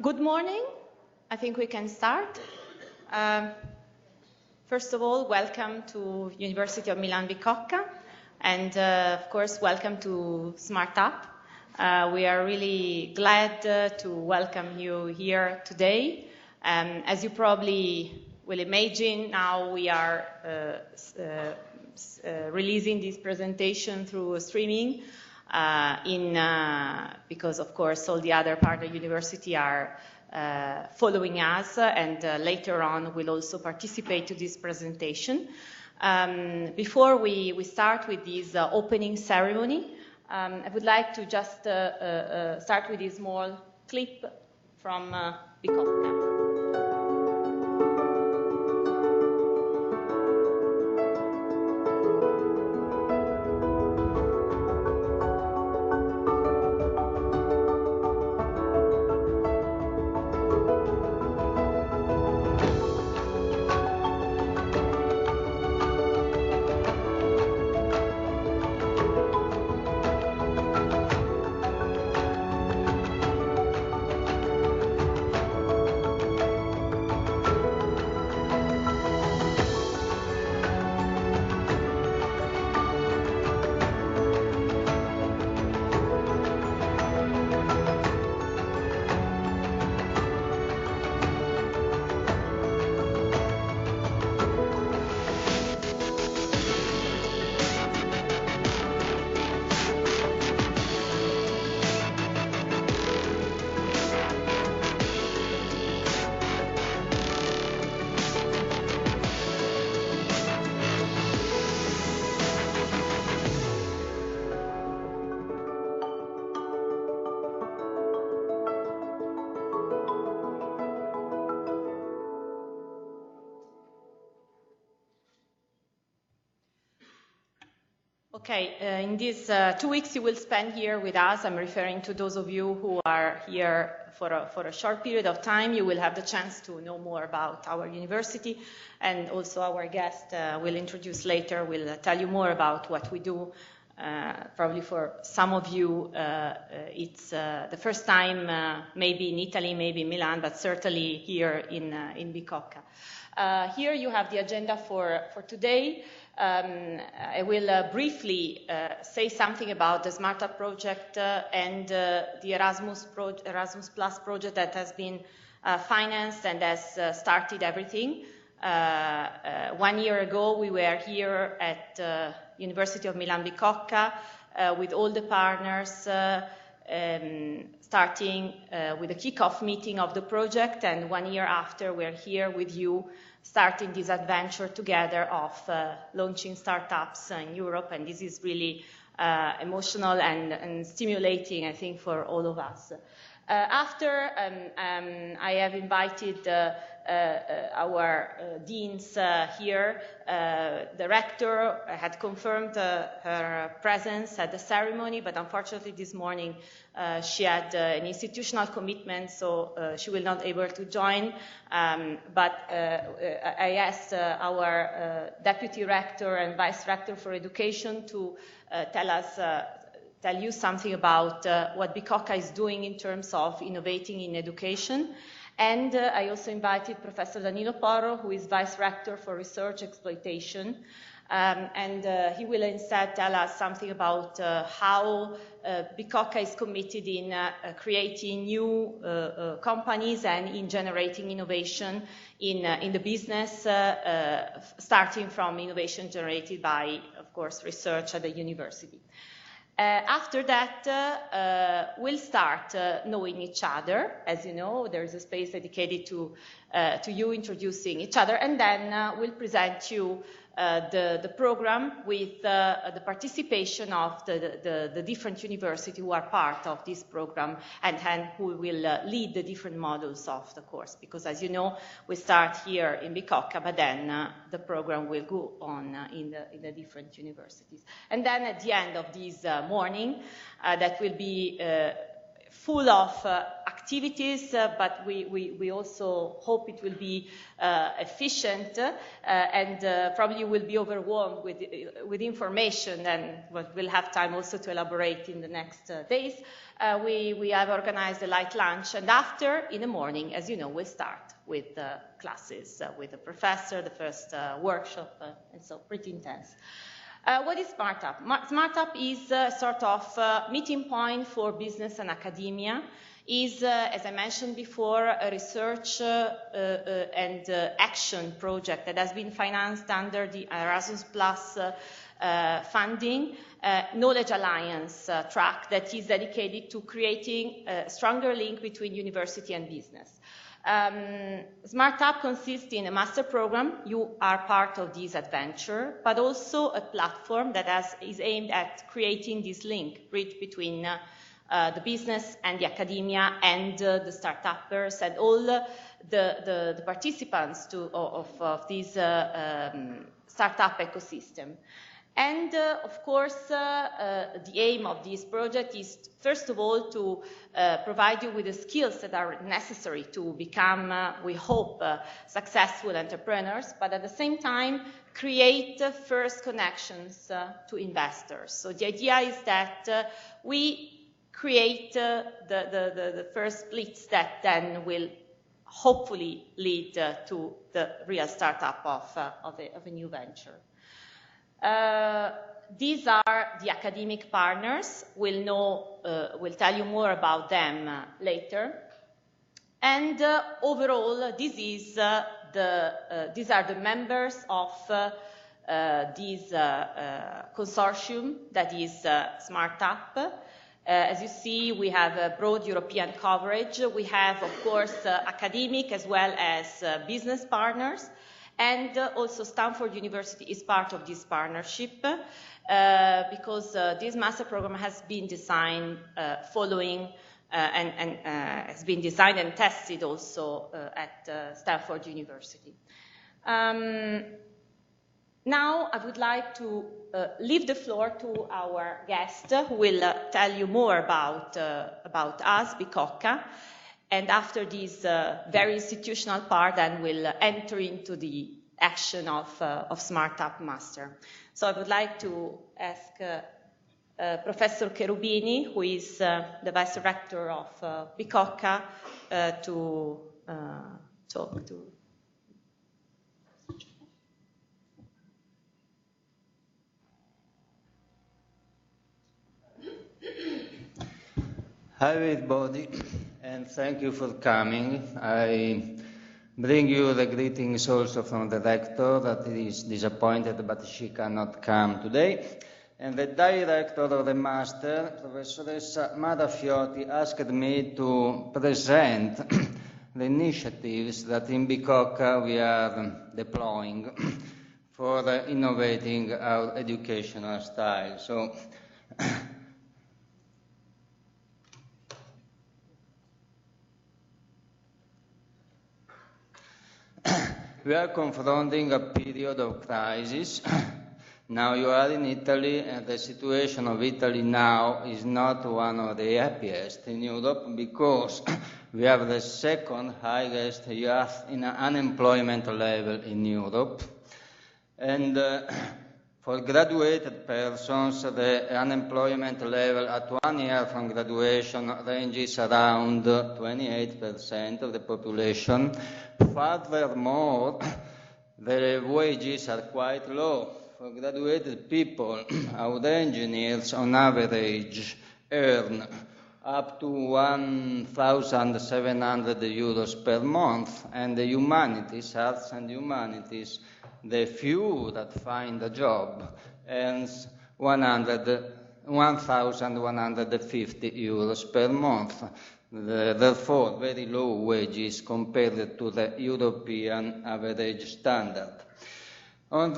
Good morning. I think we can start. First of all, welcome to University of Milan Bicocca, and of course, welcome to SMARTUP. We are really glad to welcome you here today. As you probably will imagine, now we are releasing this presentation through streaming. Because of course all the other partner university are following us, and later on will also participate to this presentation. Before we start with this opening ceremony, I would like to just start with a small clip from Bicocca. Okay, in these 2 weeks you will spend here with us. I'm referring to those of you who are here for a short period of time. You will have the chance to know more about our university, and also our guest will introduce later, will tell you more about what we do. Probably for some of you, it's the first time, maybe in Italy, maybe in Milan, but certainly here in Bicocca. Here you have the agenda for today. I will briefly say something about the SMARTUP project and the Erasmus Plus project that has been financed and has started everything. 1 year ago, we were here at University of Milan Bicocca with all the partners, starting with a kick-off meeting of the project, and 1 year after, we're here with you starting this adventure together of launching startups in Europe, and this is really emotional and stimulating, I think, for all of us. After, I have invited our deans here. The rector had confirmed her presence at the ceremony, but unfortunately this morning she had an institutional commitment, so she will not be able to join. But I asked our deputy rector and vice rector for education to tell you something about what Bicocca is doing in terms of innovating in education. And I also invited Professor Danilo Porro, who is Vice Rector for Research Exploitation, and he will instead tell us something about how Bicocca is committed in creating new companies and in generating innovation in the business, starting from innovation generated by, of course, research at the university. After that, we'll start knowing each other. As you know, there's a space dedicated to you introducing each other, and then we'll present you the program with the participation of the different universities who are part of this program, and who will lead the different modules of the course. Because as you know, we start here in Bicocca, but then the program will go on in the different universities. And then at the end of this morning, that will be full of activities, but we also hope it will be efficient and probably will be overwhelmed with information, and we'll have time also to elaborate in the next days. We have organized a light lunch, and after, in the morning, as you know, we'll start with classes with the professor, the first workshop, and so pretty intense. What is SMARTUP? SMARTUP is a sort of meeting point for business and academia. Is, as I mentioned before, a research and action project that has been financed under the Erasmus Plus funding Knowledge Alliance track that is dedicated to creating a stronger link between university and business. SMARTUP consists in a master program. You are part of this adventure, but also a platform that is aimed at creating this link, bridge between the business and the academia and the startuppers and all the participants of this startup ecosystem. And of course, the aim of this project is, first of all, to provide you with the skills that are necessary to become, we hope, successful entrepreneurs, but at the same time, create first connections to investors. So the idea is that we create the first splits that then will hopefully lead to the real startup of a new venture. These are the academic partners. We'll tell you more about them later. And overall, these are the members of this consortium that is SMARTUP. As you see, we have a broad European coverage. We have, of course, academic as well as business partners. And also Stanford University is part of this partnership because this master program has been designed following and has been designed and tested also at Stanford University. Now I would like to leave the floor to our guest who will tell you more about us, Bicocca. And after this very institutional part, then we'll enter into the action of SMARTUP Master. So I would like to ask Professor Cherubini, who is the Vice Rector of Bicocca, to talk to. Hi everybody, and thank you for coming. I bring you the greetings also from the rector that is disappointed but she cannot come today. And the director of the master, Professoressa Marafioti, asked me to present the initiatives that in Bicocca we are deploying for innovating our educational style. So, we are confronting a period of crisis. Now you are in Italy, and the situation of Italy now is not one of the happiest in Europe because we have the second highest youth in unemployment level in Europe. And for graduated persons, the unemployment level at 1 year from graduation ranges around 28% of the population. Furthermore, the wages are quite low. For graduated people, our engineers on average earn up to 1,700 euros per month, and the humanities, arts and humanities, the few that find a job earns 1,150 euros per month. Therefore, very low wages compared to the European average standard. On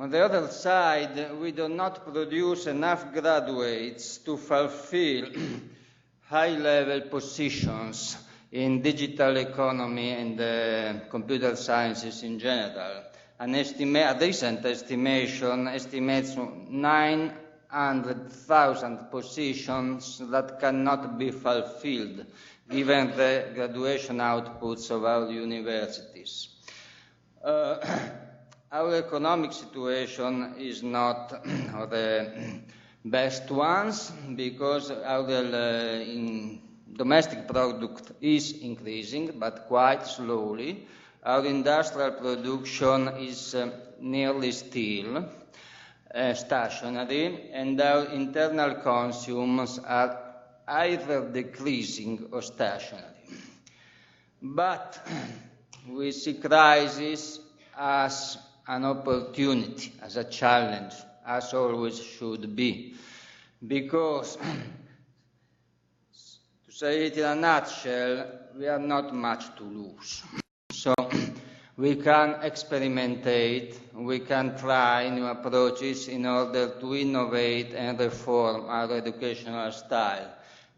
the other side, we do not produce enough graduates to fulfill high-level positions in digital economy and computer sciences in general. A recent estimation estimates 100,000 positions that cannot be fulfilled given the graduation outputs of our universities. Our economic situation is not the best ones because our domestic product is increasing, but quite slowly. Our industrial production is nearly still stationary, and our internal consumers are either decreasing or stationary. But we see crisis as an opportunity, as a challenge, as always should be, because, to say it in a nutshell, we have not much to lose. So we can experimentate, we can try new approaches in order to innovate and reform our educational style,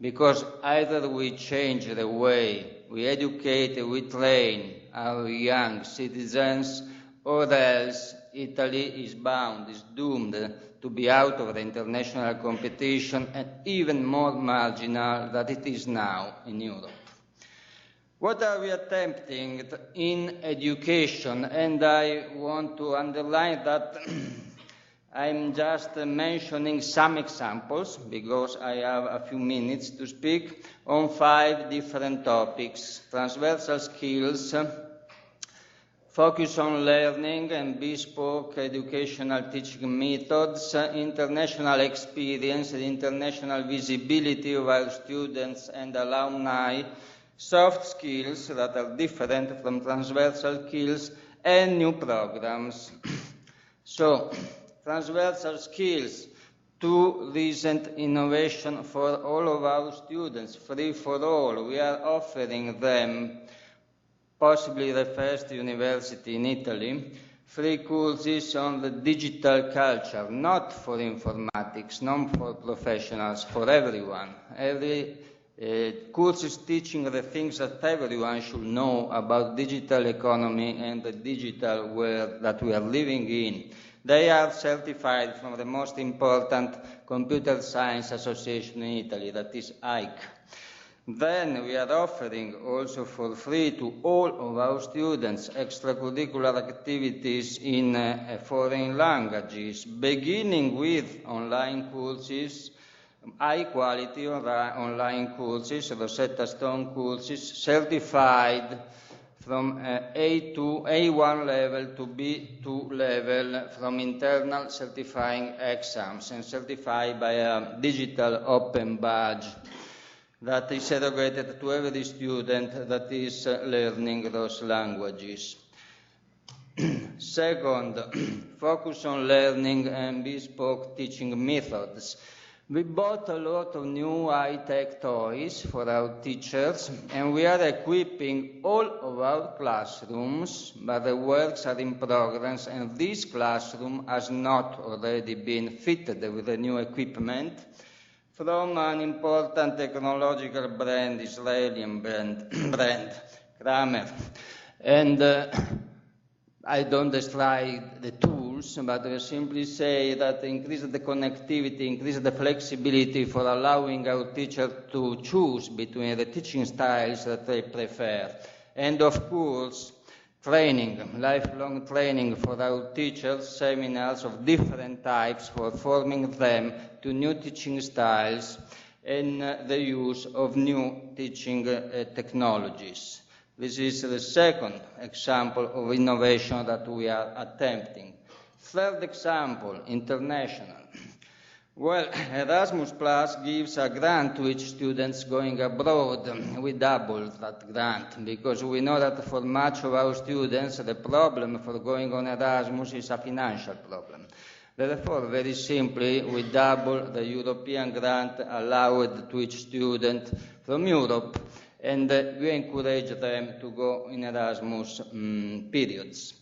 because either we change the way we educate, we train our young citizens, or else Italy is bound, is doomed to be out of the international competition and even more marginal than it is now in Europe. What are we attempting in education? And I want to underline that I'm just mentioning some examples because I have a few minutes to speak on 5 different topics: transversal skills, focus on learning and bespoke educational teaching methods, international experience and international visibility of our students and alumni, soft skills that are different from transversal skills, and new programs. So, transversal skills, 2 recent innovations for all of our students, free for all. We are offering them, possibly the first university in Italy, free courses on the digital culture, not for informatics, not for professionals, for everyone. Courses teaching the things that everyone should know about digital economy and the digital world that we are living in. They are certified from the most important computer science association in Italy, that is AIC. Then we are offering also for free to all of our students extracurricular activities in foreign languages, beginning with online courses, high-quality online courses, Rosetta Stone courses, certified from A1 level to B2 level from internal certifying exams and certified by a digital open badge that is erogated to every student that is learning those languages. Second, focus on learning and bespoke teaching methods. We bought a lot of new high-tech toys for our teachers, and we are equipping all of our classrooms, but the works are in progress, and this classroom has not already been fitted with the new equipment from an important technological brand, Israeli brand, Kramer. And I don't describe the tools, but I simply say that increase the connectivity, increase the flexibility for allowing our teachers to choose between the teaching styles that they prefer. And of course, training, lifelong training for our teachers, seminars of different types for forming them to new teaching styles and the use of new teaching technologies. This is the second example of innovation that we are attempting. Third example, international. Well, Erasmus Plus gives a grant to each student going abroad. We doubled that grant because we know that for much of our students the problem for going on Erasmus is a financial problem. Therefore, very simply, we double the European grant allowed to each student from Europe, and we encourage them to go in Erasmus periods.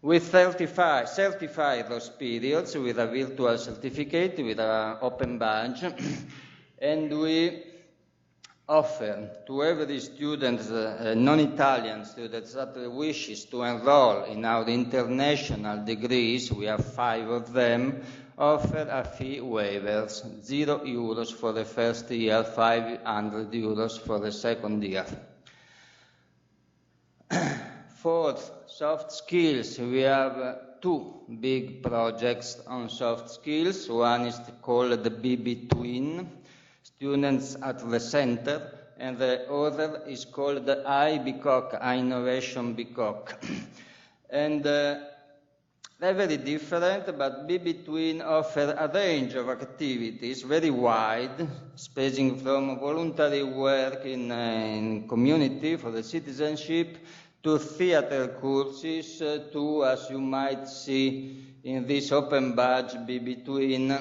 We certify those periods with a virtual certificate, with an open badge, and we offer to every student, non-Italian students that wishes to enroll in our international degrees, we have 5 of them, offer a fee waivers, €0 for the first year, €500 for the second year. Fourth, soft skills. We have two big projects on soft skills. One is called the BB Twin, Students at the Center, and the other is called the Bicocca, Innovation Bicocca. And they're very different, but BB Twin offer a range of activities, very wide, ranging from voluntary work in community for the citizenship, to theater courses, to, as you might see in this open badge BB Twin,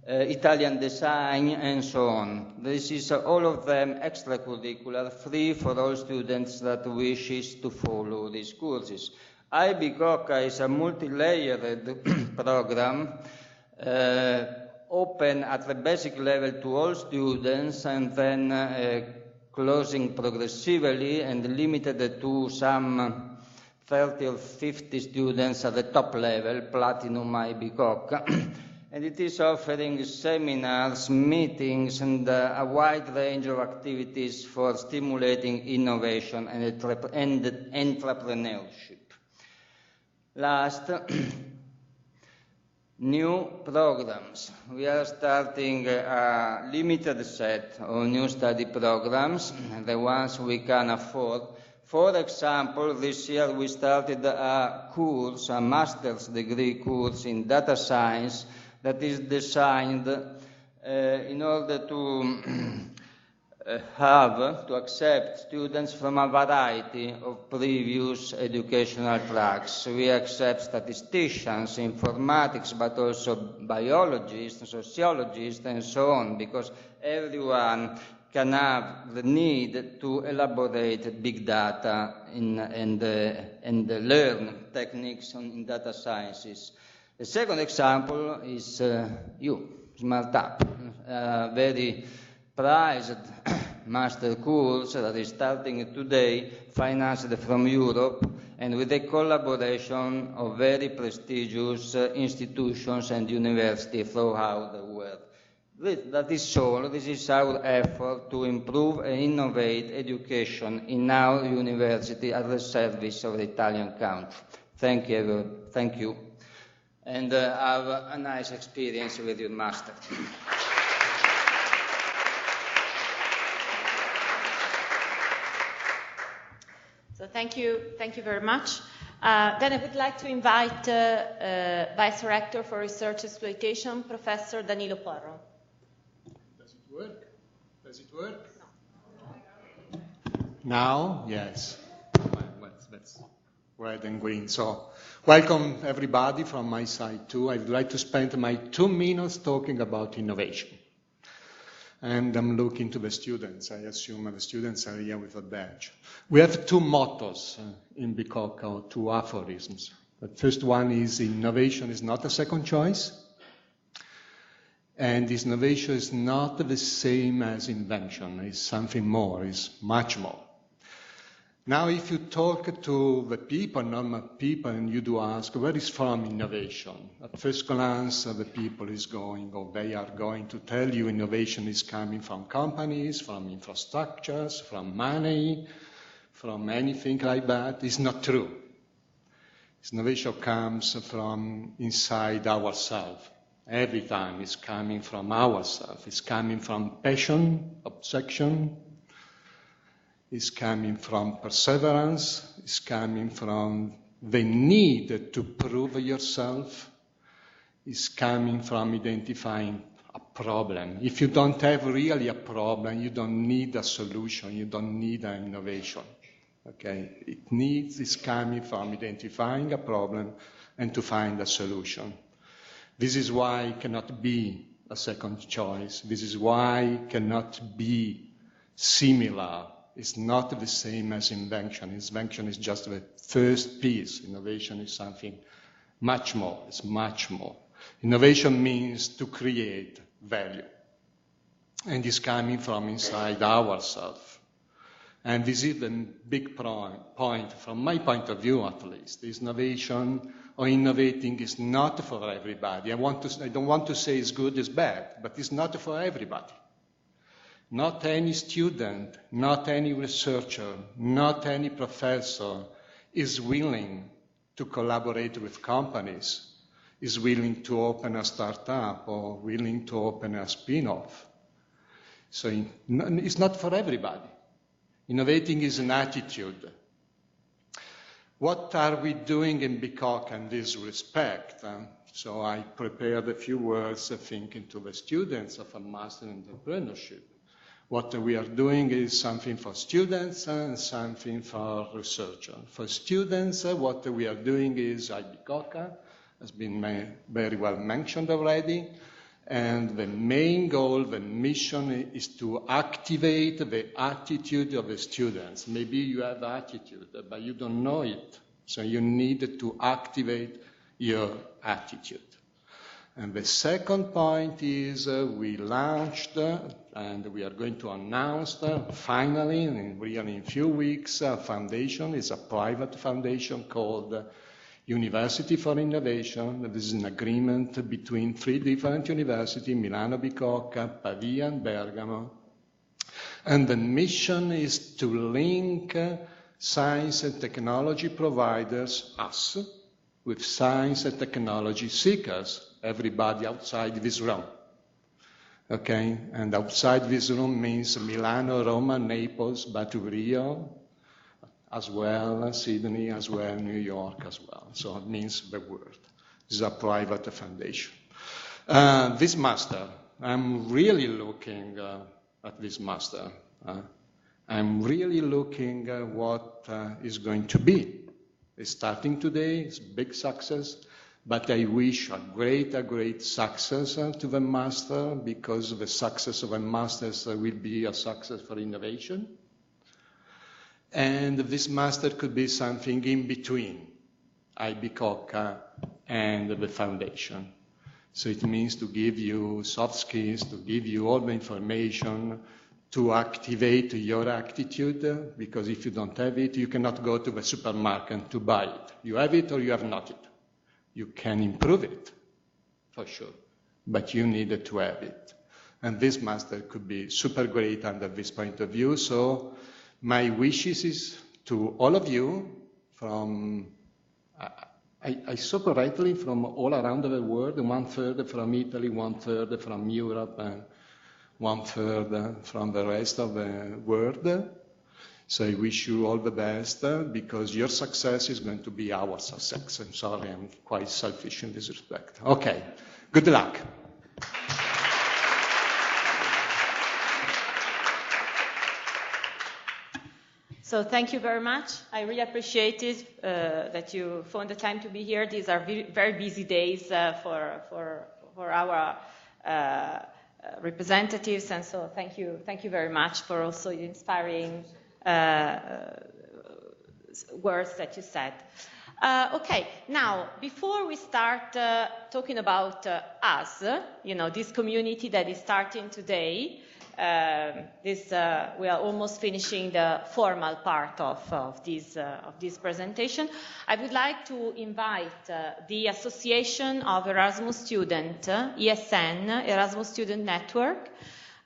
Italian design, and so on. This is all of them extracurricular, free for all students that wishes to follow these courses. Bicocca is a multi-layered program, open at the basic level to all students, and then closing progressively and limited to some 30 or 50 students at the top level, Platinum Bicocca. And it is offering seminars, meetings, and a wide range of activities for stimulating innovation and entrepreneurship. Last, new programs. We are starting a limited set of new study programs, the ones we can afford. For example, this year we started a course, a master's degree course in data science that is designed in order to accept students from a variety of previous educational tracks. We accept statisticians, informatics, but also biologists, sociologists, and so on, because everyone can have the need to elaborate big data and learn techniques in data sciences. The second example is SMARTUP, a very prized master course that is starting today, financed from Europe, and with the collaboration of very prestigious institutions and universities throughout the world. That is all. This is our effort to improve and innovate education in our university at the service of the Italian country. Thank you. And have a nice experience with your master. So thank you very much. Then I would like to invite Vice Rector for Research Exploitation, Professor Danilo Porro. Does it work? No. Now? Yes. Well, that's red and green. So welcome everybody from my side too. I would like to spend my 2 minutes talking about innovation. And I'm looking to the students. I assume the students are here with a badge. We have 2 mottos in Bicocca, or 2 aphorisms. The first one is innovation is not a second choice. And innovation is not the same as invention. It's something more, it's much more. Now, if you talk to the people, normal people, and you do ask, where is from innovation? At first glance, the people they are going to tell you innovation is coming from companies, from infrastructures, from money, from anything like that. It's not true. Innovation comes from inside ourselves. Every time it's coming from ourselves. It's coming from passion, obsession. It's coming from perseverance. It's coming from the need to prove yourself. It's coming from identifying a problem. If you don't have really a problem, you don't need a solution. You don't need an innovation. Okay? It's coming from identifying a problem and to find a solution. This is why it cannot be a second choice. This is why it cannot be similar. It's not the same as invention. Invention is just the first piece. Innovation is something much more. It's much more. Innovation means to create value. And it's coming from inside ourselves. And this is the big point, from my point of view at least, is innovation or innovating is not for everybody. I don't want to say it's good, it's bad, but it's not for everybody. Not any student, not any researcher, not any professor is willing to collaborate with companies, is willing to open a startup or willing to open a spin-off. So it's not for everybody. Innovating is an attitude. What are we doing in Bicocca in this respect? So I prepared a few words thinking to the students of a master in entrepreneurship. What we are doing is something for students and something for researchers. For students, what we are doing is Bicocca, has been very well mentioned already. And the main goal, the mission is to activate the attitude of the students. Maybe you have attitude, but you don't know it. So you need to activate your attitude. And the second point is we launched, and we are going to announce finally, really in a few weeks, a foundation. It's a private foundation called University for Innovation. This is an agreement between 3 different universities, Milano, Bicocca, Pavia, and Bergamo. And the mission is to link science and technology providers, us, with science and technology seekers, everybody outside this room. Okay? And outside this room means Milano, Roma, Naples, but Rio, as well, Sydney, as well, New York as well. So it means the world. This is a private foundation. This master, I'm really looking at this master. I'm really looking at what is going to be. It's starting today, it's a big success, but I wish a great success to the master, because the success of a master will be a success for innovation. And this master could be something in between Bicocca and the foundation. So it means to give you soft skills, to give you all the information, to activate your attitude, because if you don't have it, you cannot go to the supermarket to buy it. You have it or you have not it. You can improve it, for sure, but you need to have it. And this master could be super great under this point of view. So my wishes is to all of you from, I saw correctly, from all around the world, 1/3 from Italy, 1/3 from Europe, and 1/3 from the rest of the world. So I wish you all the best, because your success is going to be our success. I'm sorry, I'm quite selfish in this respect. Okay, good luck. So thank you very much. I really appreciate it that you found the time to be here. These are very busy days for our representatives, and so thank you very much for also the inspiring words that you said. Okay, now before we start talking about us, this community that is starting today. We are almost finishing the formal part of this presentation. I would like to invite the Association of Erasmus Students, ESN, Erasmus Student Network.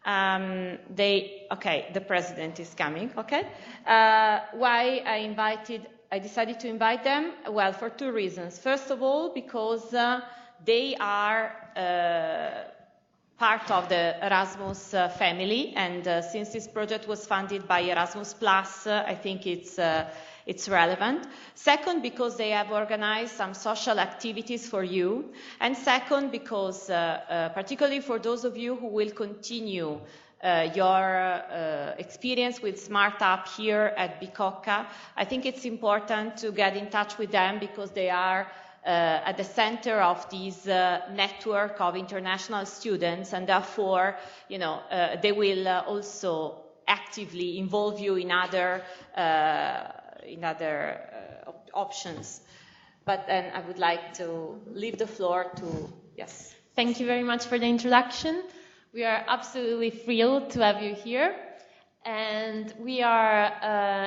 The president is coming, okay? Why I decided to invite them? Well, for 2 reasons. First of all, because they are part of the Erasmus family, and since this project was funded by Erasmus Plus, I think it's relevant. Second, because they have organized some social activities for you, and second, because particularly for those of you who will continue your experience with SmartUp here at Bicocca, I think it's important to get in touch with them, because they are at the center of this network of international students, and therefore, they will also actively involve you in other options. But then I would like to leave the floor to, yes. Thank you very much for the introduction. We are absolutely thrilled to have you here. And we are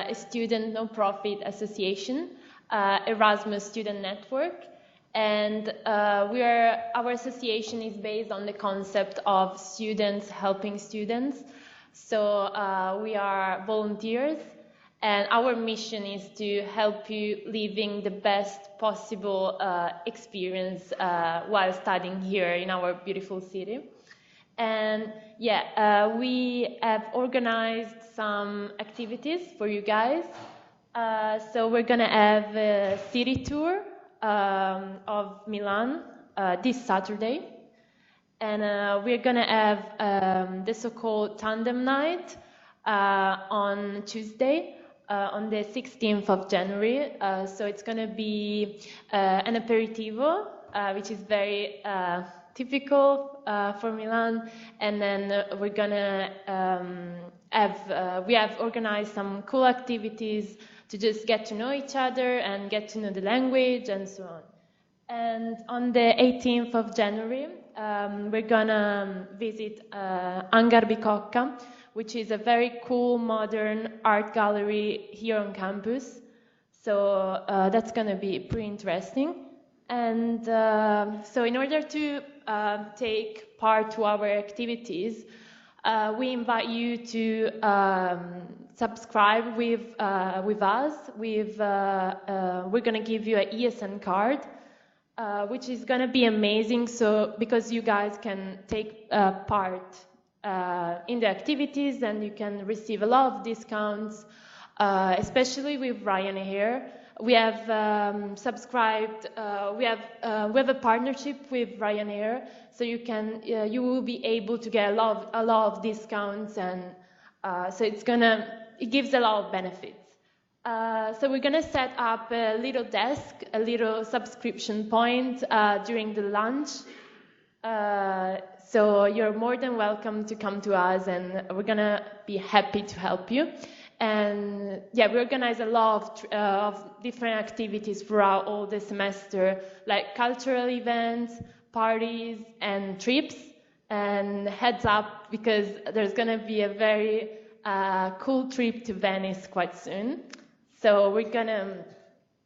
a student non-profit association, Erasmus Student Network. And our association is based on the concept of students helping students. So we are volunteers, and our mission is to help you living the best possible experience while studying here in our beautiful city. And yeah, we have organized some activities for you guys. So we're gonna have a city tour of Milan this Saturday. And we're gonna have the so-called tandem night on Tuesday, on the 16th of January. So it's gonna be an aperitivo, which is very typical for Milan. And then we're gonna we have organized some cool activities to just get to know each other and get to know the language and so on. And on the 18th of January, we're gonna visit Hangar Bicocca, which is a very cool modern art gallery here on campus. So that's gonna be pretty interesting. And so in order to take part to our activities, we invite you to subscribe with us. We're gonna give you an ESN card, which is going to be amazing, so because you guys can take part in the activities and you can receive a lot of discounts, especially with Ryanair. We have subscribed. We have a partnership with Ryanair, so you will be able to get a lot of discounts, and so it gives a lot of benefits. So we're going to set up a little desk, a little subscription point during the lunch. So you're more than welcome to come to us, and we're going to be happy to help you. And yeah, we organize a lot of different activities throughout all the semester, like cultural events, parties, and trips. And heads up, because there's going to be a very cool trip to Venice quite soon. So we're gonna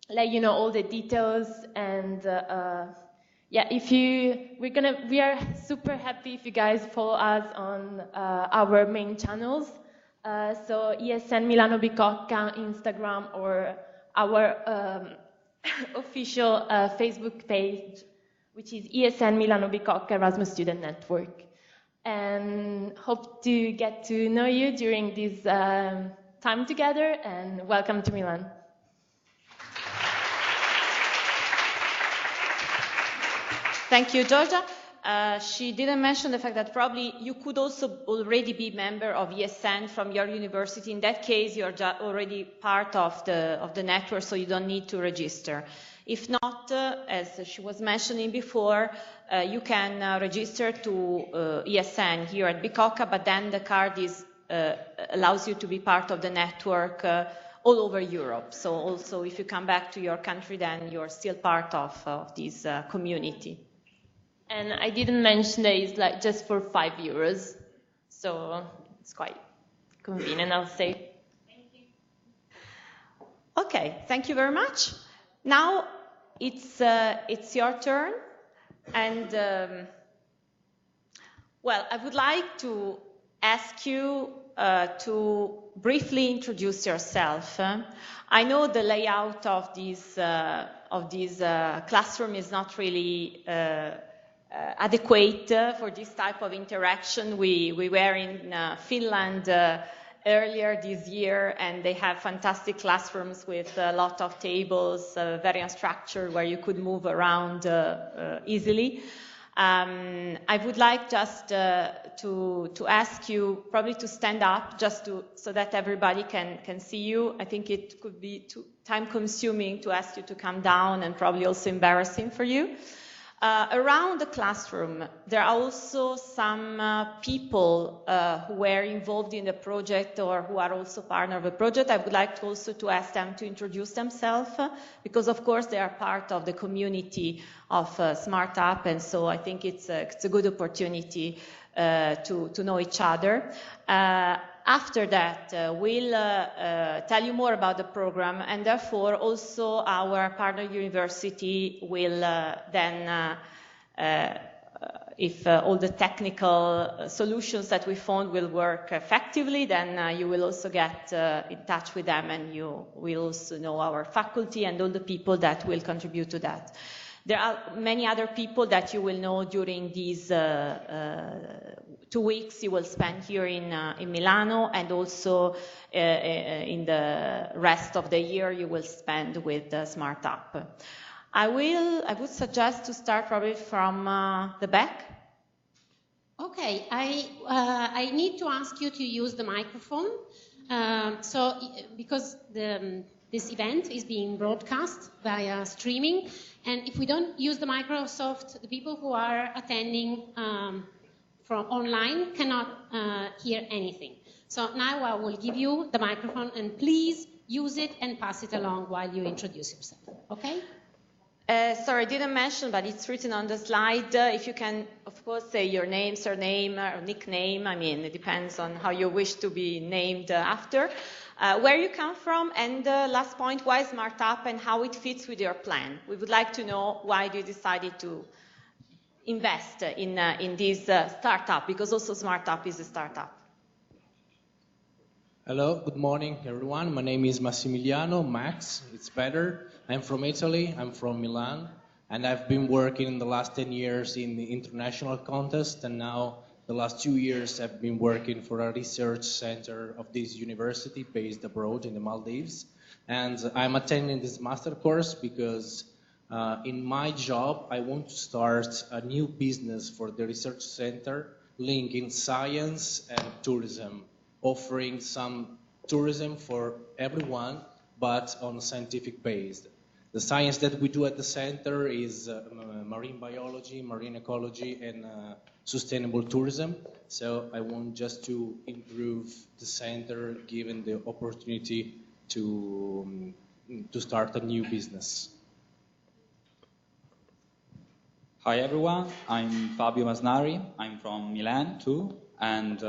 let you know all the details, and yeah, we are super happy if you guys follow us on our main channels. So ESN Milano Bicocca Instagram, or our official Facebook page, which is ESN Milano Bicocca Erasmus Student Network. And hope to get to know you during this time together, and welcome to Milan. Thank you, Georgia. She didn't mention the fact that probably you could also already be member of ESN from your university. In that case, you're already part of the network, so you don't need to register. If not, as she was mentioning before, you can register to ESN here at Bicocca, but then the card allows you to be part of the network all over Europe. So also, if you come back to your country, then you're still part of this community. And I didn't mention that it's like just for €5, so it's quite convenient, I'll say. Thank you. Okay, thank you very much. Now it's your turn, and well, I would like to ask you to briefly introduce yourself. I know the layout of this classroom is not really adequate for this type of interaction. We were in Finland earlier this year, and they have fantastic classrooms with a lot of tables, very unstructured, where you could move around easily. I would like just to ask you probably to stand up, just so that everybody can see you. I think it could be too time-consuming to ask you to come down, and probably also embarrassing for you. Around the classroom, there are also some people who were involved in the project, or who are also partner of the project. I would like to ask them to introduce themselves, because of course they are part of the community of SmartUp, and so I think it's a good opportunity to know each other. After that, we'll tell you more about the program, and therefore also our partner university will then, if all the technical solutions that we found will work effectively, then you will also get in touch with them, and you will also know our faculty and all the people that will contribute to that. There are many other people that you will know during these 2 weeks you will spend here in Milano, and also in the rest of the year you will spend with SmartUp. I would suggest to start probably from the back. Okay, I need to ask you to use the microphone. Because this event is being broadcast via streaming, and if we don't use the Microsoft, the people who are attending from online cannot hear anything. So now I will give you the microphone, and please use it and pass it along while you introduce yourself, okay? Sorry, I didn't mention, but it's written on the slide. If you can, of course, say your name, surname, or nickname. I mean, it depends on how you wish to be named after. Where you come from, and last point, why SmartUp and how it fits with your plan. We would like to know why you decided to invest in this startup, because also SmartUp is a startup. Hello, good morning, everyone. My name is Massimiliano, Max, it's better. I'm from Italy, I'm from Milan, and I've been working in the last 10 years in the international contest, and now the last 2 years I've been working for a research center of this university based abroad in the Maldives. And I'm attending this master course because in my job I want to start a new business for the research center linking science and tourism, offering some tourism for everyone, but on a scientific base. The science that we do at the center is marine biology, marine ecology, and sustainable tourism. So I want just to improve the center, given the opportunity to start a new business. Hi everyone, I'm Fabio Masnari. I'm from Milan too, and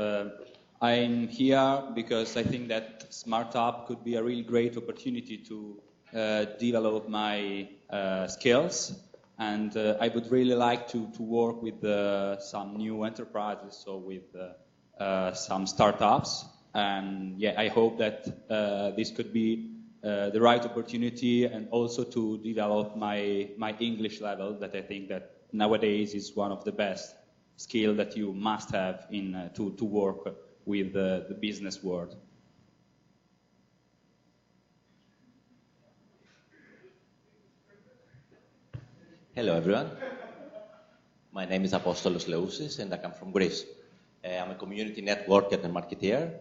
I'm here because I think that SmartUp could be a really great opportunity to develop my skills, and I would really like to work with some new enterprises, so with some startups, and yeah, I hope that this could be the right opportunity, and also to develop my English level, that I think that nowadays is one of the best skills that you must have in to work with the business world. Hello everyone, my name is Apostolos Leousis and I come from Greece. I'm a community networker and marketeer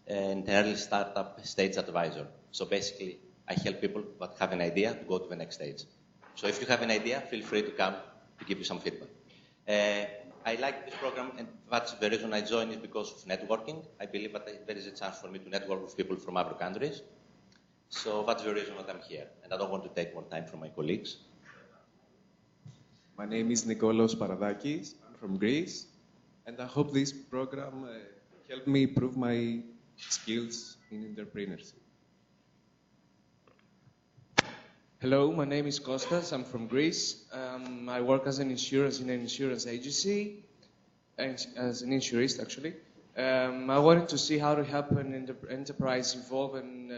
and early startup stage advisor. So basically, I help people that have an idea to go to the next stage. So if you have an idea, feel free to come to give you some feedback. I like this program, and that's the reason I joined is because of networking. I believe that there is a chance for me to network with people from other countries. So that's the reason that I'm here, and I don't want to take more time from my colleagues. My name is Nikolos Paradakis. I'm from Greece, and I hope this program helped me improve my skills in entrepreneurship. Hello, my name is Kostas. I'm from Greece. I work as an insurance in an insurance agency, as an insurist actually. I wanted to see how to help an enterprise evolve and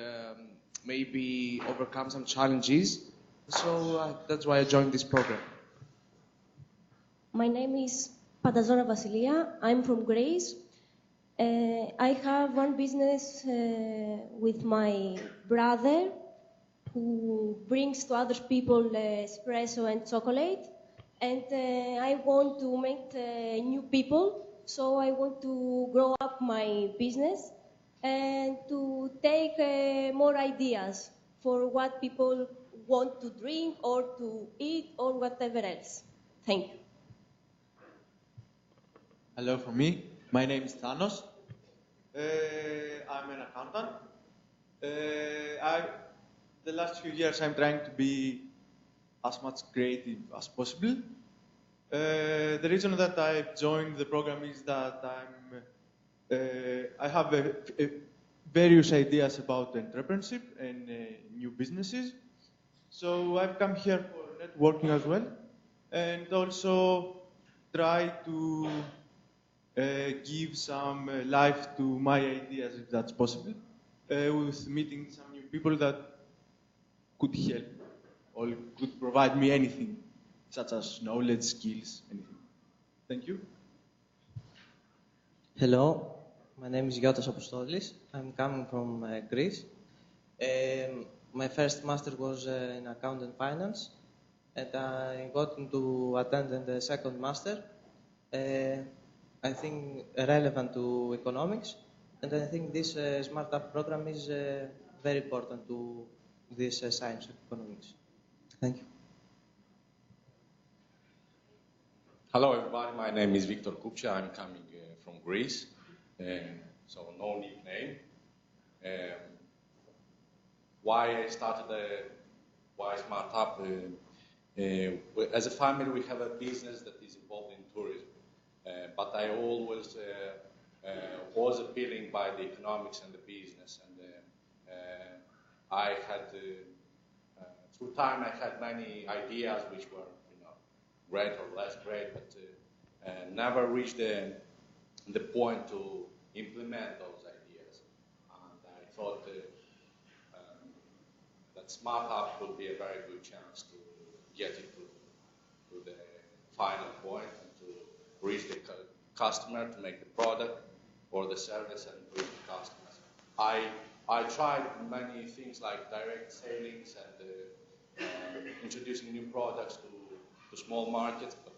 maybe overcome some challenges. So that's why I joined this program. My name is Pantazona Vasilia. I'm from Greece. I have one business with my brother who brings to other people espresso and chocolate. And I want to meet new people, so I want to grow up my business and to take more ideas for what people want to drink or to eat or whatever else. Thank you. Hello from me. My name is Thanos. I'm an accountant. The last few years I'm trying to be as much creative as possible. The reason that I've joined the program is that I have various ideas about entrepreneurship and new businesses. So I've come here for networking as well, and also try to give some life to my ideas, if that's possible, with meeting some new people that could help or could provide me anything, such as knowledge, skills, anything. Thank you. Hello, my name is Giotas Apostolis. I'm coming from Greece. My first master was in account and finance, and I got to attend the second master. I think relevant to economics, and I think this SMARTUP program is very important to this science of economics. Thank you. Hello everybody, my name is Victor Kupcha. I'm coming from Greece, so no nickname. Why I started why SMARTUP? As a family, we have a business that is involved in tourism, but I always was appealing by the economics and the business, and I had through time I had many ideas which were great or less great, but never reached the point to implement those ideas. And I thought that SMARTUP would be a very good chance to get it to the final point and to reach the customer, to make the product or the service and reach the customers. I tried many things like direct sailings and introducing new products to small markets, but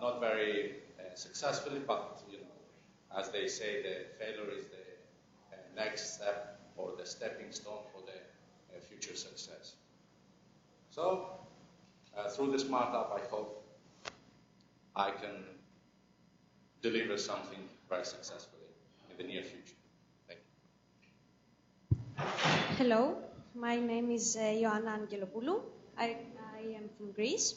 not very successfully. But as they say, the failure is the next step or the stepping stone for the future success. So through the SMARTUP, I hope I can deliver something very successfully in the near future. Thank you. Hello, my name is Ioanna Angelopoulou. I am from Greece.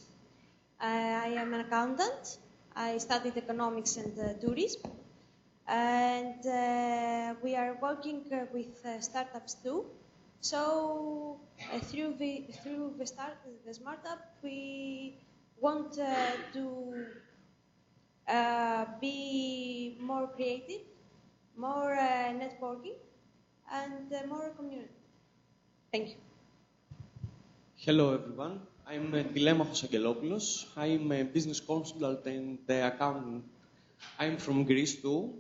I am an accountant. I studied economics and tourism. And we are working with startups too. So through the SMARTUP, we want to be more creative, more networking, and more community. Thank you. Hello, everyone. I'm Dilemachos Angelopoulos. I'm a business consultant and accountant. I'm from Greece too.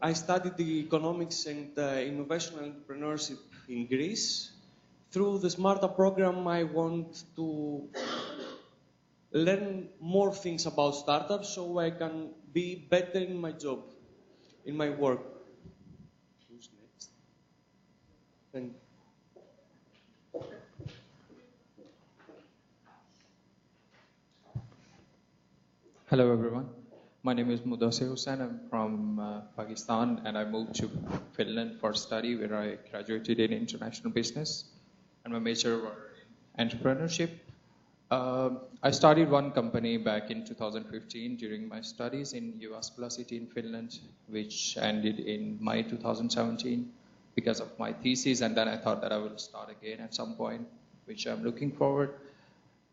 I studied the economics and innovation and entrepreneurship in Greece. Through the SMARTUP program, I want to learn more things about startups so I can be better in my job, in my work. Who's next? Thank you. Hello everyone, my name is Mudassir Hussain. I'm from Pakistan and I moved to Finland for study where I graduated in international business and my major was in entrepreneurship. I started one company back in 2015 during my studies in University in Finland, which ended in May 2017 because of my thesis, and then I thought that I will start again at some point, which I'm looking forward.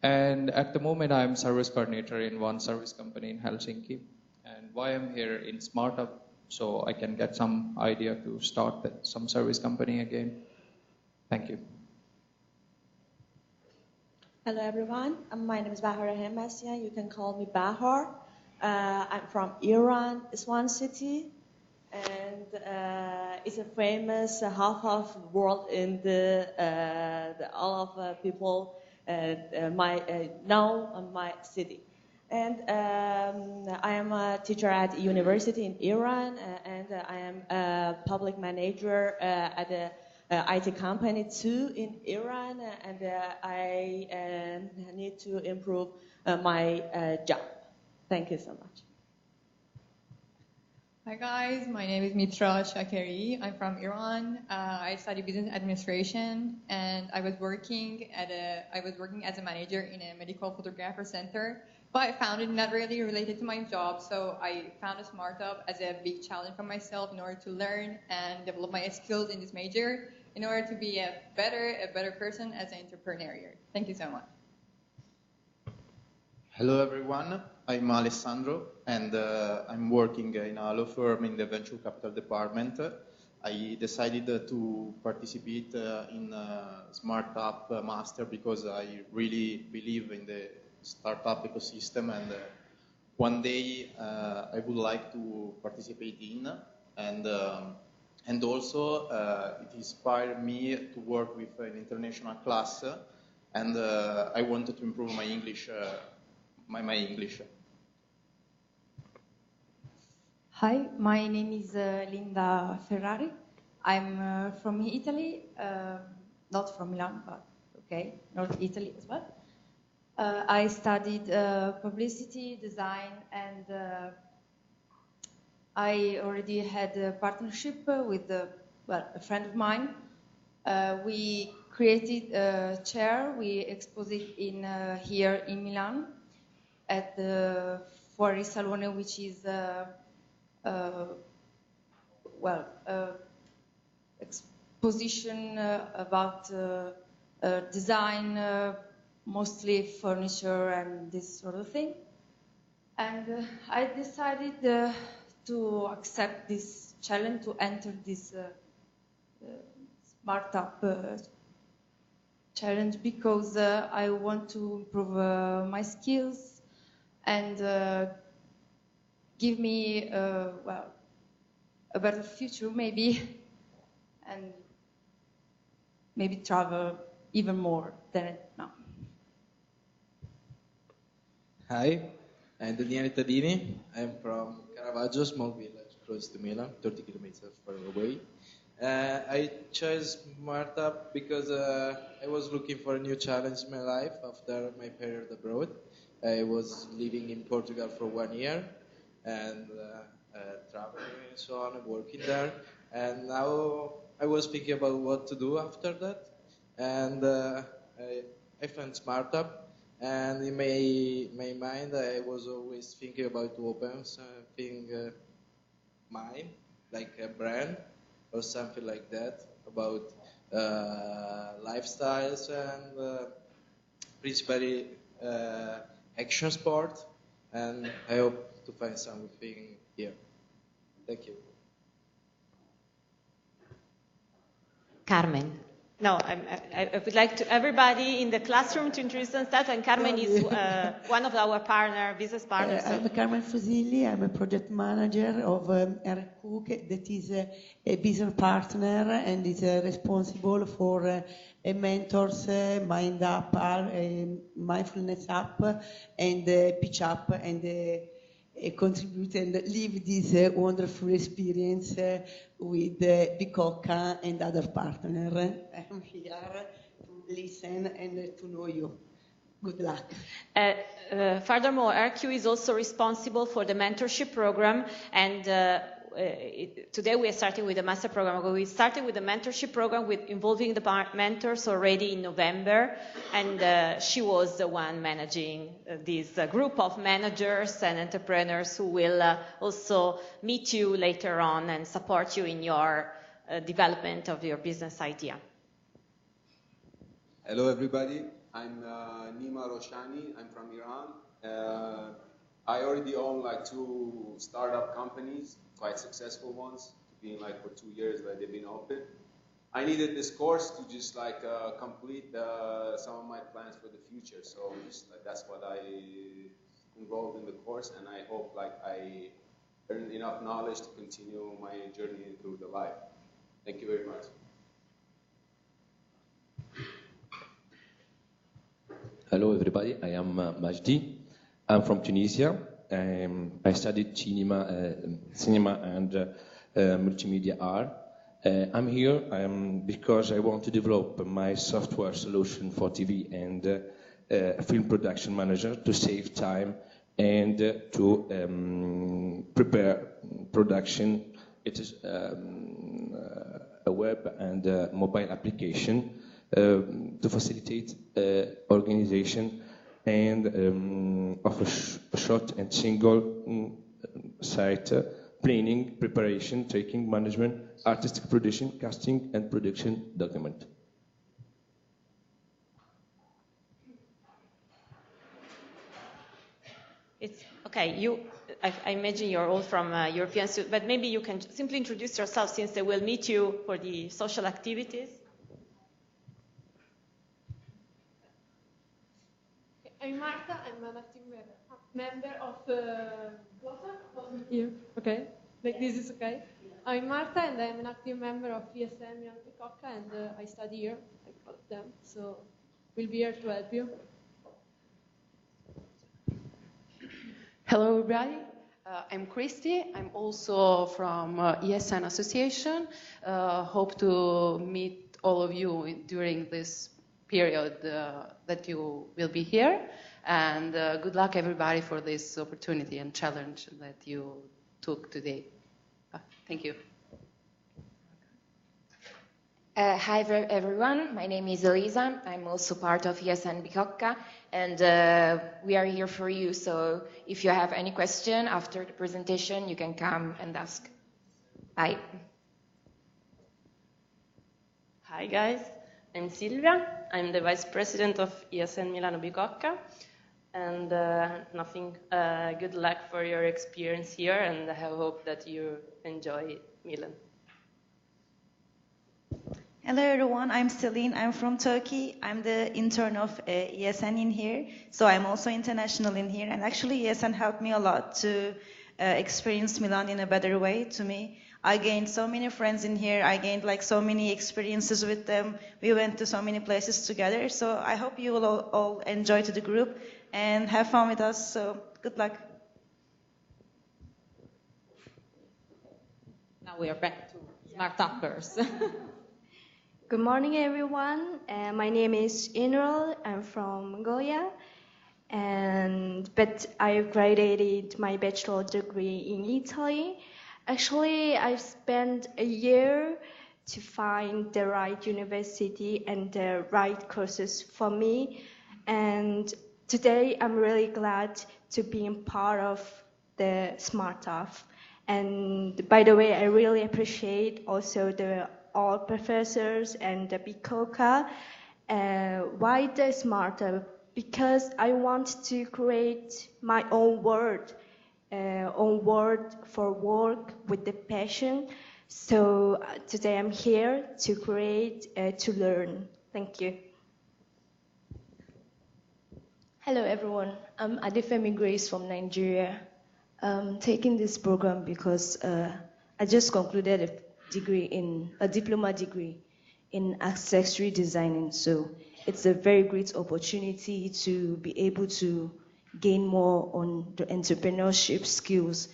And at the moment, I'm service coordinator in one service company in Helsinki. And why I'm here in SMARTUP, so I can get some idea to start some service company again. Thank you. Hello, everyone. My name is Bahar Hemasia. You can call me Bahar. I'm from Iran. It's one city, and it's a famous half of the world in all of people. Now my city. And I am a teacher at a university in Iran, and I am a public manager at a IT company too in Iran, and I need to improve my job. Thank you so much. Hi guys, my name is Mitra Shakeri. I'm from Iran. I study business administration, and I was working as a manager in a medical photographer center but I found it not really related to my job, so I found a SMARTUP as a big challenge for myself in order to learn and develop my skills in this major, in order to be a better person as an entrepreneur. Thank you so much. Hello everyone, I'm Alessandro and I'm working in a law firm in the venture capital department. I decided to participate in SMARTUP Master because I really believe in the startup ecosystem, and one day I would like to participate in, and also it inspired me to work with an international class, and I wanted to improve my English. My English. Hi, my name is Linda Ferrari. I'm from Italy, not from Milan, but okay, North Italy as well. I studied publicity, design, and I already had a partnership with a friend of mine. We created a chair, we exposed it here in Milan at the Fuori Salone, which is exposition about design, mostly furniture and this sort of thing. And I decided to accept this challenge, to enter this SMARTUP challenge, because I want to improve my skills and give me a better future, maybe, and maybe travel even more than now. Hi, I'm Daniele Tadini. I'm from Caravaggio, small village close to Milan, 30 kilometers far away. I chose SMARTUP because I was looking for a new challenge in my life after my period abroad. I was living in Portugal for 1 year and traveling and so on, working there. And now I was thinking about what to do after that. And I found SMARTUP. And in my mind, I was always thinking about to open something mine, like a brand or something like that, about lifestyles and principally action sport, and I hope to find something here. Thank you. Carmen. No, I would like to everybody in the classroom to introduce themselves, and Carmen is one of our business partners. I'm Carmen Fusilli. I'm a project manager of RQ, that is a business partner and is responsible for a mentors, mind app, mindfulness app, and pitch up, and contribute and live this wonderful experience with Bicocca and other partners. I'm here to listen and to know you. Good luck. Furthermore, RQ is also responsible for the mentorship program, and today we are starting with the master program. We started with the mentorship program involving the mentors already in November, and she was the one managing this group of managers and entrepreneurs who will also meet you later on and support you in your development of your business idea. Hello everybody, I'm Nima Roshani, I'm from Iran. I already own like 2 startup companies, quite successful ones, been like for 2 years that they've been open. I needed this course to just like complete some of my plans for the future, so just that's what I enrolled in the course, and I hope like I earn enough knowledge to continue my journey through the life. Thank you very much. Hello everybody, I am Majdi. I'm from Tunisia. I studied cinema and multimedia art. I'm here because I want to develop my software solution for TV and film production manager to save time and to prepare production. It is a web and mobile application to facilitate organization and of a short and single site planning, preparation, tracking, management, artistic production, casting, and production document. It's okay. I imagine you're all from European, but maybe you can simply introduce yourself since they will meet you for the social activities. I'm Marta. I'm an active member of here. Okay, like this is okay. I'm Marta, and I'm an active member of ESM and Bicocca, and I study here, like all of them. So we'll be here to help you. Hello, everybody. I'm Christy. I'm also from ESN Association. Hope to meet all of you during this period that you will be here. And good luck, everybody, for this opportunity and challenge that you took today. Thank you. Hi, everyone. My name is Elisa. I'm also part of ESN Bicocca, and we are here for you. So if you have any question after the presentation, you can come and ask. Bye. Hi, guys. I'm Silvia. I'm the Vice President of ESN Milano Bicocca. And good luck for your experience here, and I hope that you enjoy Milan. Hello everyone, I'm Celine, I'm from Turkey. I'm the intern of ESN in here, so I'm also international in here, and actually ESN helped me a lot to experience Milan in a better way to me. I gained so many friends in here, I gained like so many experiences with them, we went to so many places together, so I hope you will all enjoy to the group and have fun with us, so good luck. Now we are back to SmartUppers. Good morning, everyone. My name is Inrol. I'm from Mongolia, but I graduated my bachelor degree in Italy. Actually, I've spent a year to find the right university and the right courses for me. And today, I'm really glad to be part of the SmartUp. And by the way, I really appreciate also all professors and the Bicocca. Why the SmartUp? Because I want to create my own world for work with the passion. So today I'm here to create, to learn. Thank you. Hello everyone, I'm Adefemi Grace from Nigeria. I'm taking this program because I just concluded a diploma degree in accessory designing. So it's a very great opportunity to be able to gain more on the entrepreneurship skills.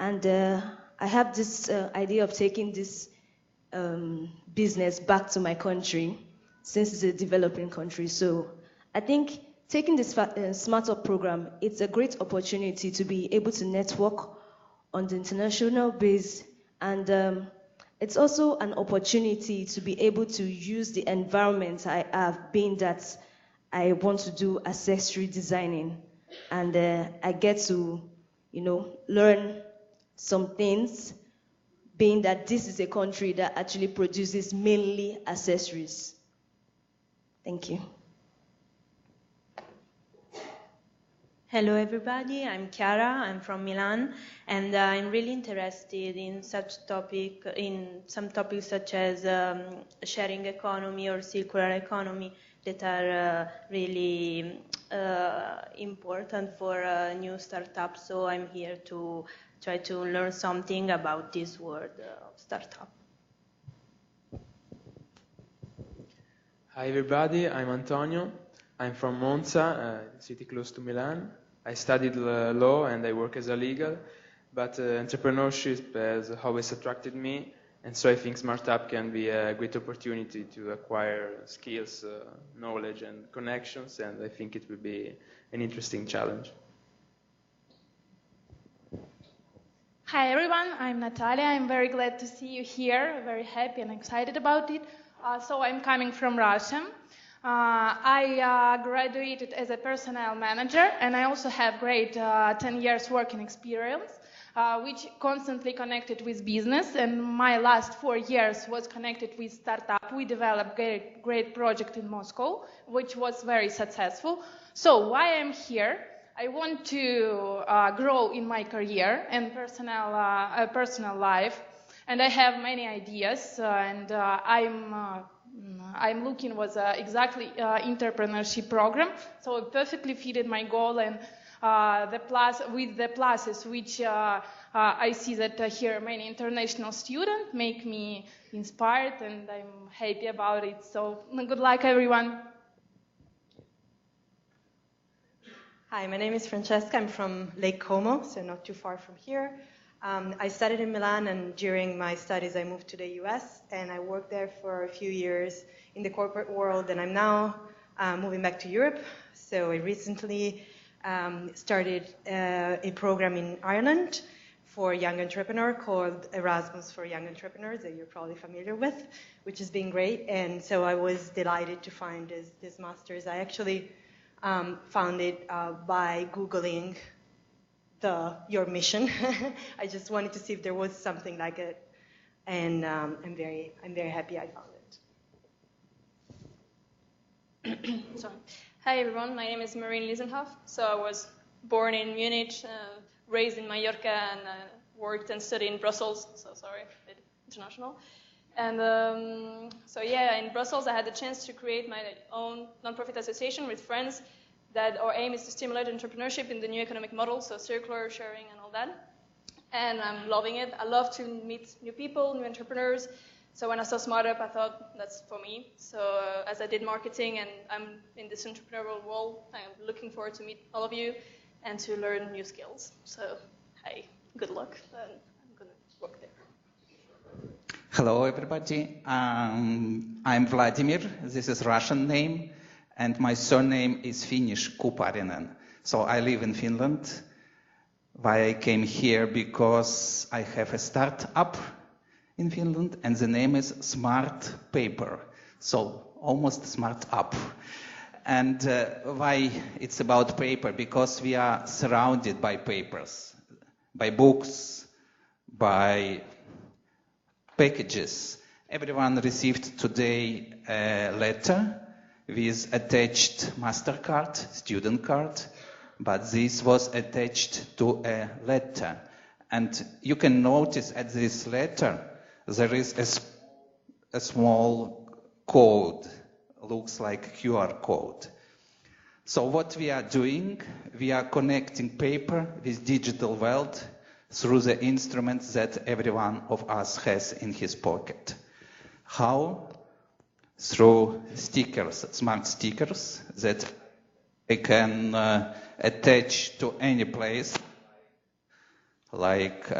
And I have this idea of taking this business back to my country, since it's a developing country. So I think taking this SmartUp program, it's a great opportunity to be able to network on the international base, and it's also an opportunity to be able to use the environment I have, being that I want to do accessory designing, and I get to, learn some things, being that this is a country that actually produces mainly accessories. Thank you. Hello everybody, I'm Chiara, I'm from Milan, and I'm really interested in some topics such as sharing economy or circular economy that are really important for new startups. So I'm here to try to learn something about this world of startup. Hi everybody, I'm Antonio. I'm from Monza, a city close to Milan. I studied law and I work as a legal, but entrepreneurship has always attracted me, and so I think SmartUp can be a great opportunity to acquire skills, knowledge and connections, and I think it will be an interesting challenge. Hi everyone, I'm Natalia. I'm very glad to see you here, very happy and excited about it. So I'm coming from Russia. I graduated as a personnel manager, and I also have great 10 years working experience, which constantly connected with business, and my last 4 years was connected with startup. We developed a great project in Moscow, which was very successful. So why I'm here? I want to grow in my career and personal life, and I have many ideas, and I'm looking was exactly entrepreneurship program, so it perfectly fitted my goal, and with the pluses which I see that here many international students make me inspired, and I'm happy about it. So good luck, everyone. Hi, my name is Francesca. I'm from Lake Como, so not too far from here. I studied in Milan, and during my studies I moved to the US, and I worked there for a few years in the corporate world, and I'm now moving back to Europe. So I recently started a program in Ireland for young entrepreneurs called Erasmus for Young Entrepreneurs, that you're probably familiar with, which has been great. And so I was delighted to find this master's. I actually found it by Googling your mission. I just wanted to see if there was something like it, and I'm very happy I found it. Sorry. Hi everyone, my name is Marine Liesenhoff. So I was born in Munich, raised in Mallorca, and worked and studied in Brussels. So sorry, a bit international. And so yeah, in Brussels I had the chance to create my own non-profit association with friends that our aim is to stimulate entrepreneurship in the new economic model, so circular sharing and all that. And I'm loving it. I love to meet new people, new entrepreneurs. So when I saw SmartUp, I thought that's for me. So as I did marketing and I'm in this entrepreneurial world, I'm looking forward to meet all of you and to learn new skills. So hey, good luck, and I'm going to work there. Hello, everybody. I'm Vladimir. This is Russian name. And my surname is Finnish, Kuparinen. So I live in Finland. Why I came here? Because I have a startup in Finland, and the name is Smart Paper. So almost smart up. And why it's about paper? Because we are surrounded by papers, by books, by packages. Everyone received today a letter with attached MasterCard, student card, but this was attached to a letter. And you can notice at this letter there is a small code, looks like QR code. So what we are doing, we are connecting paper with digital world through the instruments that every one of us has in his pocket. How? Through stickers, smart stickers that I can attach to any place, like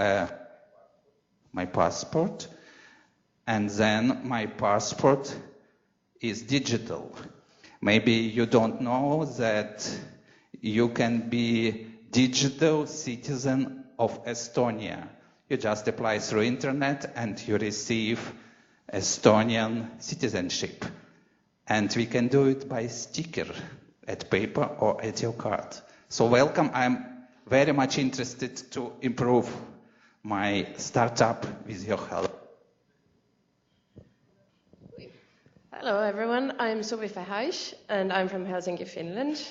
my passport, and then my passport is digital. Maybe you don't know that you can be digital citizen of Estonia. You just apply through internet and you receive Estonian citizenship. And we can do it by sticker at paper or at your card. So welcome. I'm very much interested to improve my startup with your help. Hello everyone, I'm Suvi Fehaish and I'm from Helsinki, Finland.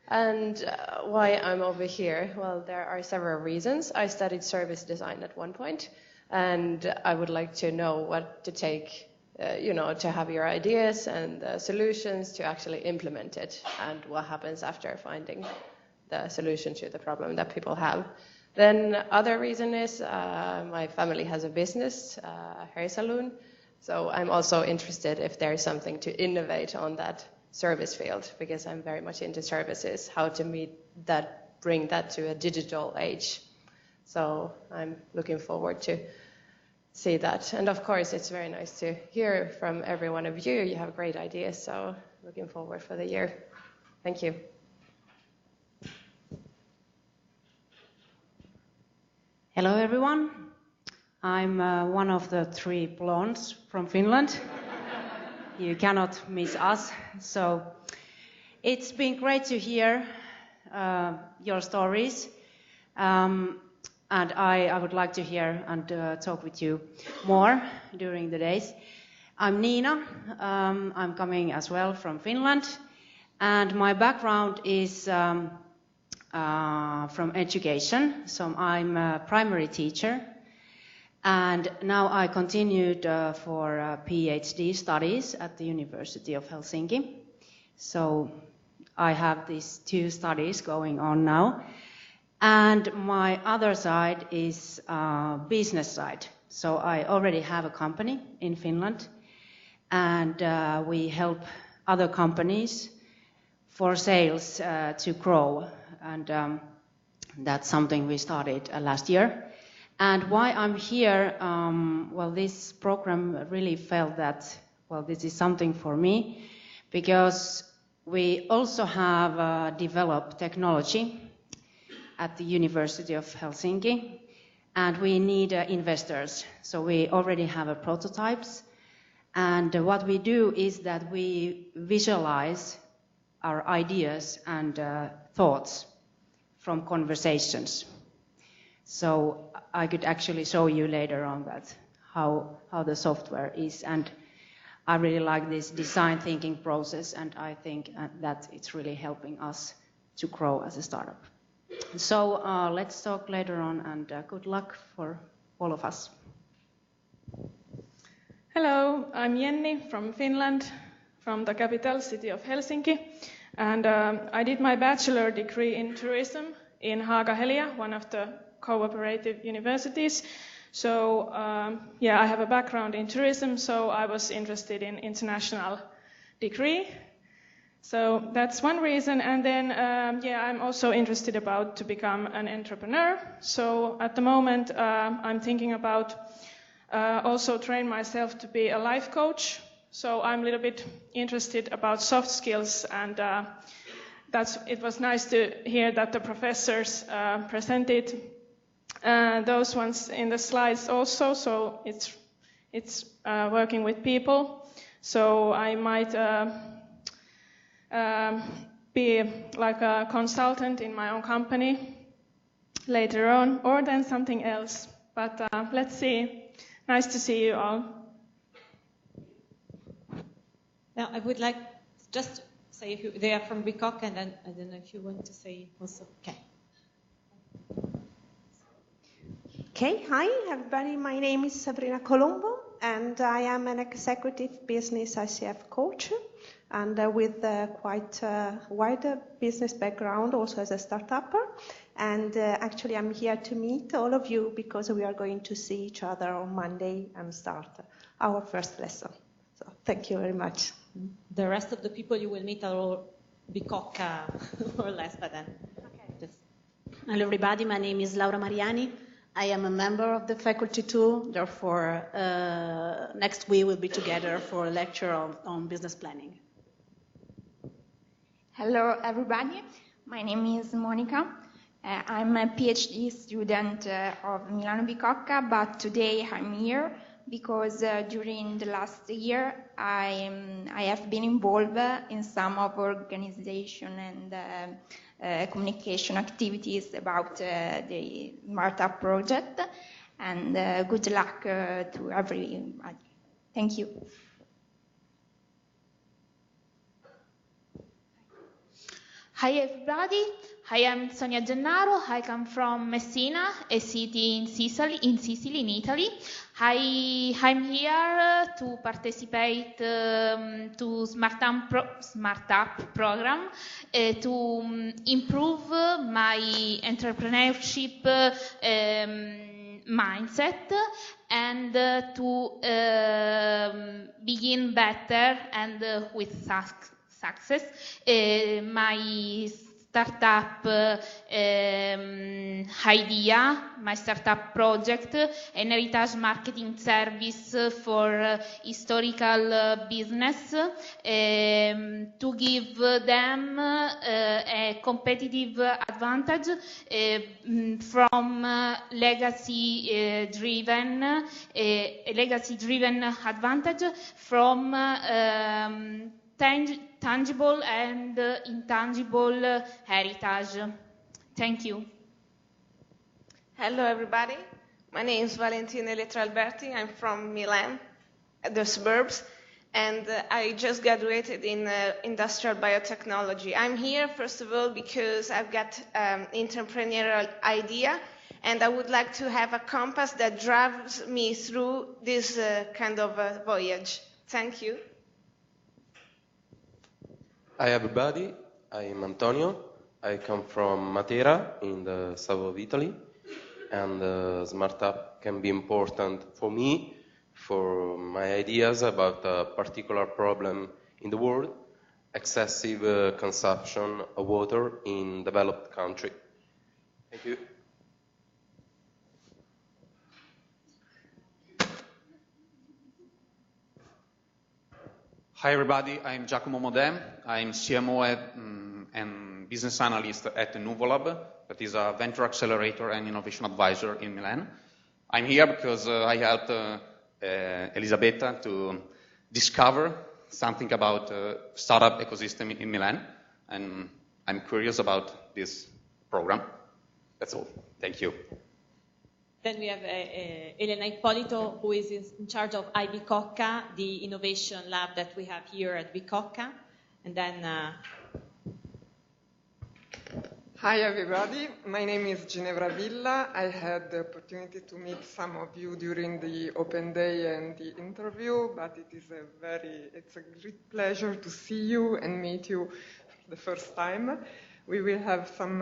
And why I'm over here? Well, there are several reasons. I studied service design at one point, and I would like to know what to take, to have your ideas and solutions to actually implement it, and what happens after finding the solution to the problem that people have. Then other reason is my family has a business, hair salon, so I'm also interested if there is something to innovate on that service field, because I'm very much into services, how to bring that to a digital age. So I'm looking forward to see that. And of course, it's very nice to hear from every one of you. You have great ideas, so looking forward for the year. Thank you. Hello, everyone. I'm one of the three blondes from Finland. you cannot miss us. So it's been great to hear your stories. And I would like to hear and talk with you more during the days. I'm Nina. I'm coming as well from Finland. And my background is from education. So I'm a primary teacher. And now I continued for PhD studies at the University of Helsinki. So I have these 2 studies going on now. And my other side is business side. So I already have a company in Finland. And we help other companies for sales to grow. And that's something we started last year. And why I'm here, well, this program really felt that, well, this is something for me, because we also have developed technology at the University of Helsinki, and we need investors. So we already have prototypes, and what we do is that we visualize our ideas and thoughts from conversations. So I could actually show you later on that how the software is, and I really like this design thinking process, and I think that it's really helping us to grow as a startup. So let's talk later on, and good luck for all of us. Hello, I'm Jenni from Finland, from the capital city of Helsinki, and I did my bachelor degree in tourism in Haaga-Helia, one of the cooperative universities. So I have a background in tourism, so I was interested in international degree. So that's one reason. And then I'm also interested about to become an entrepreneur. So at the moment I'm thinking about also train myself to be a life coach. So I'm a little bit interested about soft skills, and it was nice to hear that the professors presented those ones in the slides also. So it's working with people. So I might be like a consultant in my own company later on, or then something else. But let's see. Nice to see you all. Now, I would like just to say if they are from Bicocca, and then I don't know if you want to say also. Okay. Okay, hi everybody. My name is Sabrina Colombo, and I am an executive business ICF coach, and with quite a wide business background, also as a startupper. And actually, I'm here to meet all of you because we are going to see each other on Monday and start our first lesson. So thank you very much. The rest of the people you will meet are all Bicocca, more or less, but then. Okay. Hello, everybody. My name is Laura Mariani. I am a member of the faculty too. Therefore, next week we'll be together for a lecture on business planning. Hello, everybody. My name is Monica. I'm a PhD student of Milano Bicocca, but today I'm here because during the last year I have been involved in some of organization and communication activities about the SMARTUP project, and good luck to everybody. Thank you. Hi everybody, I am Sonia Gennaro. I come from Messina, a city in Sicily, in Italy. I'm here to participate to SMARTUP program to improve my entrepreneurship mindset and to begin better and with success my startup idea, my startup project, an heritage marketing service for historical business, to give them a competitive advantage from legacy-driven advantage from tangible and intangible heritage. Thank you. Hello, everybody. My name is Valentina Elettra Alberti. I'm from Milan, the suburbs, and I just graduated in industrial biotechnology. I'm here, first of all, because I've got an entrepreneurial idea, and I would like to have a compass that drives me through this kind of voyage. Thank you. Hi everybody, I'm Antonio. I come from Matera in the south of Italy, and SmartUp can be important for me, for my ideas about a particular problem in the world, excessive consumption of water in developed country. Thank you. Hi everybody, I'm Giacomo Modem. I'm CMO and business analyst at Nuvolab, that is a venture accelerator and innovation advisor in Milan. I'm here because I helped Elisabetta to discover something about startup ecosystem in Milan, and I'm curious about this program. That's all. Thank you. Then we have Elena Ippolito, who is in charge of Bicocca, the innovation lab that we have here at Bicocca. And then... Hi, everybody. My name is Ginevra Villa. I had the opportunity to meet some of you during the open day and the interview, but it's a great pleasure to see you and meet you the first time. We will have some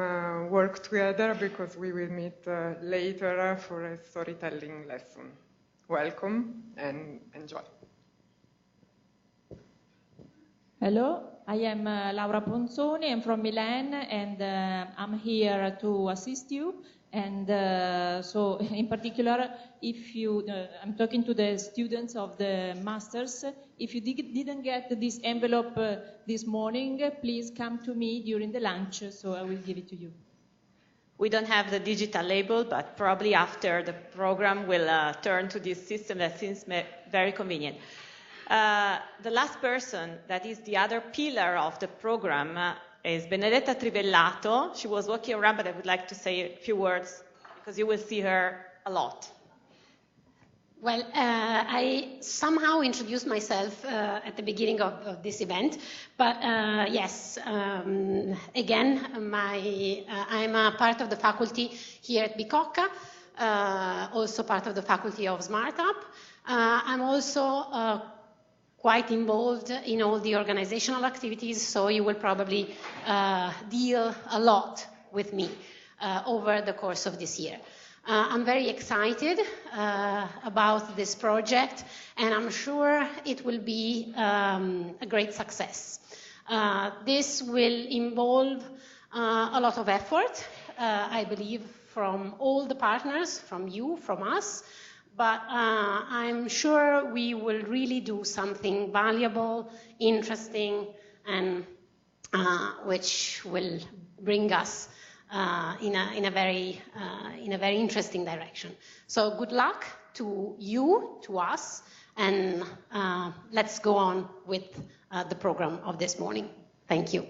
work together because we will meet later for a storytelling lesson. Welcome and enjoy. Hello, I am Laura Ponzoni. I'm from Milan, and I'm here to assist you. And so, in particular, if you, I'm talking to the students of the masters. If you didn't get this envelope this morning, please come to me during the lunch, so I will give it to you. We don't have the digital label, but probably after the program we'll turn to this system that seems very convenient. The last person, that is the other pillar of the program, is Benedetta Trivellato. She was walking around, but I would like to say a few words because you will see her a lot. Well, I somehow introduced myself at the beginning of this event, but yes, again, I'm a part of the faculty here at Bicocca, also part of the faculty of SmartUp. I'm also quite involved in all the organizational activities, so you will probably deal a lot with me over the course of this year. I'm very excited about this project, and I'm sure it will be a great success. This will involve a lot of effort, I believe, from all the partners, from you, from us, but I'm sure we will really do something valuable, interesting, and which will bring us in a very interesting direction. So good luck to you, to us, and let's go on with the program of this morning. Thank you.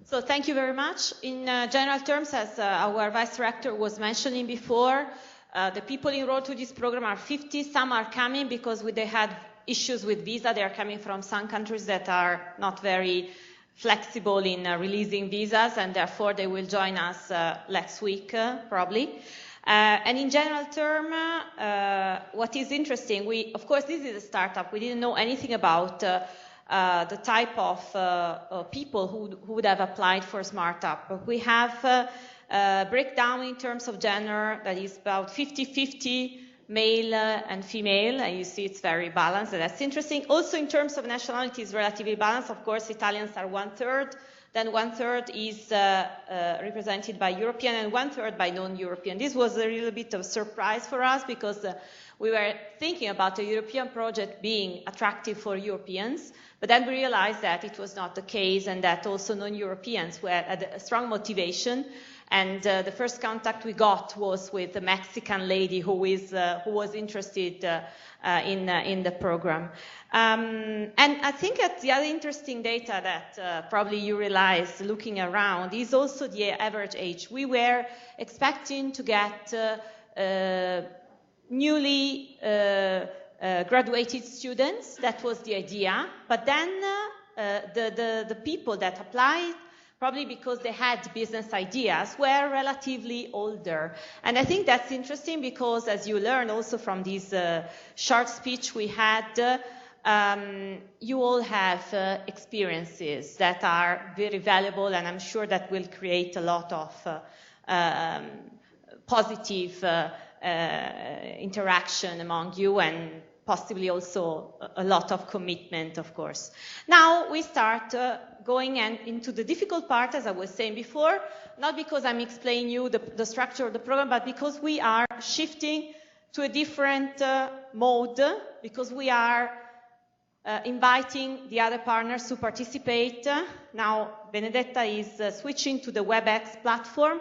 So thank you very much. In general terms, as our Vice Rector was mentioning before, the people enrolled to this program are 50. Some are coming because they had issues with visa. They are coming from some countries that are not very flexible in releasing visas, and therefore they will join us next week, probably. And in general term, what is interesting, of course, this is a startup. We didn't know anything about the type of people who would have applied for SmartUp. We have a breakdown in terms of gender that is about 50-50 male and female, and you see it's very balanced, and that's interesting. Also in terms of nationality, it's relatively balanced. Of course, Italians are 1/3, Then 1/3 is represented by European and 1/3 by non-European. This was a little bit of a surprise for us because we were thinking about the European project being attractive for Europeans, but then we realized that it was not the case and that also non-Europeans had a strong motivation. And the first contact we got was with a Mexican lady who was interested in the program. And I think that the other interesting data that probably you realize looking around is also the average age. We were expecting to get newly graduated students. That was the idea. But then the people that applied, probably because they had business ideas, were relatively older. And I think that's interesting because, as you learn also from this short speech we had, you all have experiences that are very valuable, and I'm sure that will create a lot of positive interaction among you, and possibly also a lot of commitment, of course. Now we start going into the difficult part, as I was saying before, not because I'm explaining you the structure of the program, but because we are shifting to a different mode, because we are inviting the other partners to participate. Now Benedetta is switching to the WebEx platform.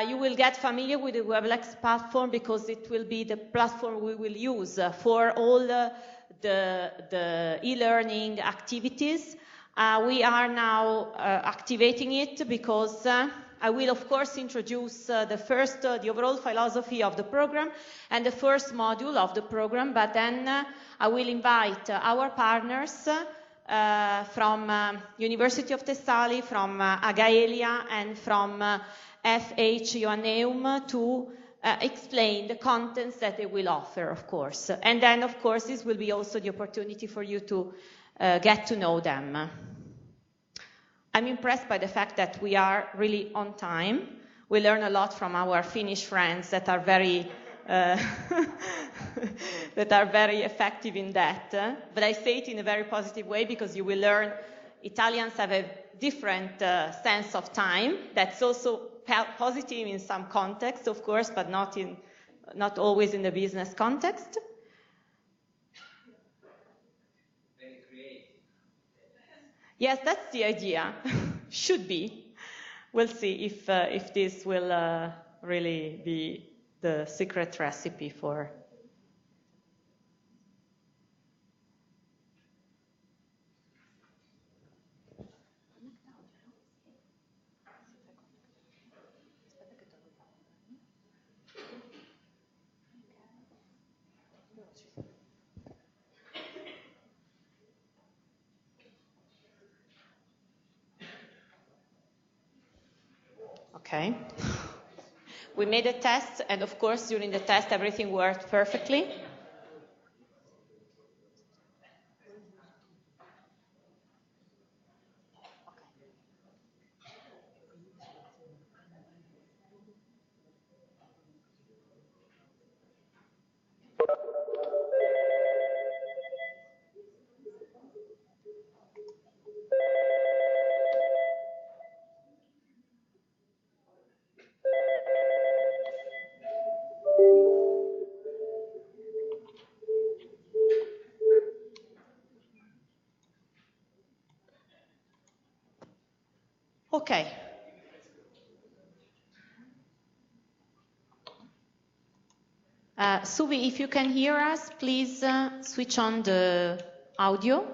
You will get familiar with the WebEx platform because it will be the platform we will use for all the e-learning activities. We are now activating it because I will, of course, introduce the overall philosophy of the program and the first module of the program, but then I will invite our partners from University of Thessaly, from Haaga-Helia, and from FH Joanneum to explain the contents that they will offer, of course. And then, of course, this will be also the opportunity for you to get to know them. I'm impressed by the fact that we are really on time. We learn a lot from our Finnish friends that are very effective in that. But I say it in a very positive way because you will learn Italians have a different sense of time. That's also positive in some context, of course, but not always in the business context. Yes, that's the idea. Should be. We'll see if this will really be the secret recipe for. Okay. We made a test, and of course, during the test, everything worked perfectly. Okay. Suvi, if you can hear us, please switch on the audio.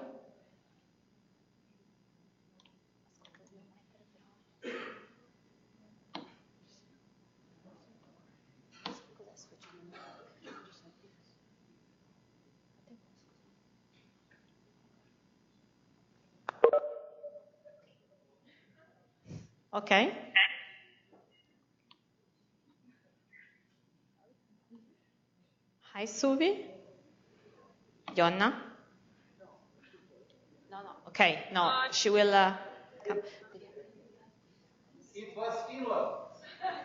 Okay. Hi, Suvi. Jonna? No. Okay, no, she will come. It was Finland.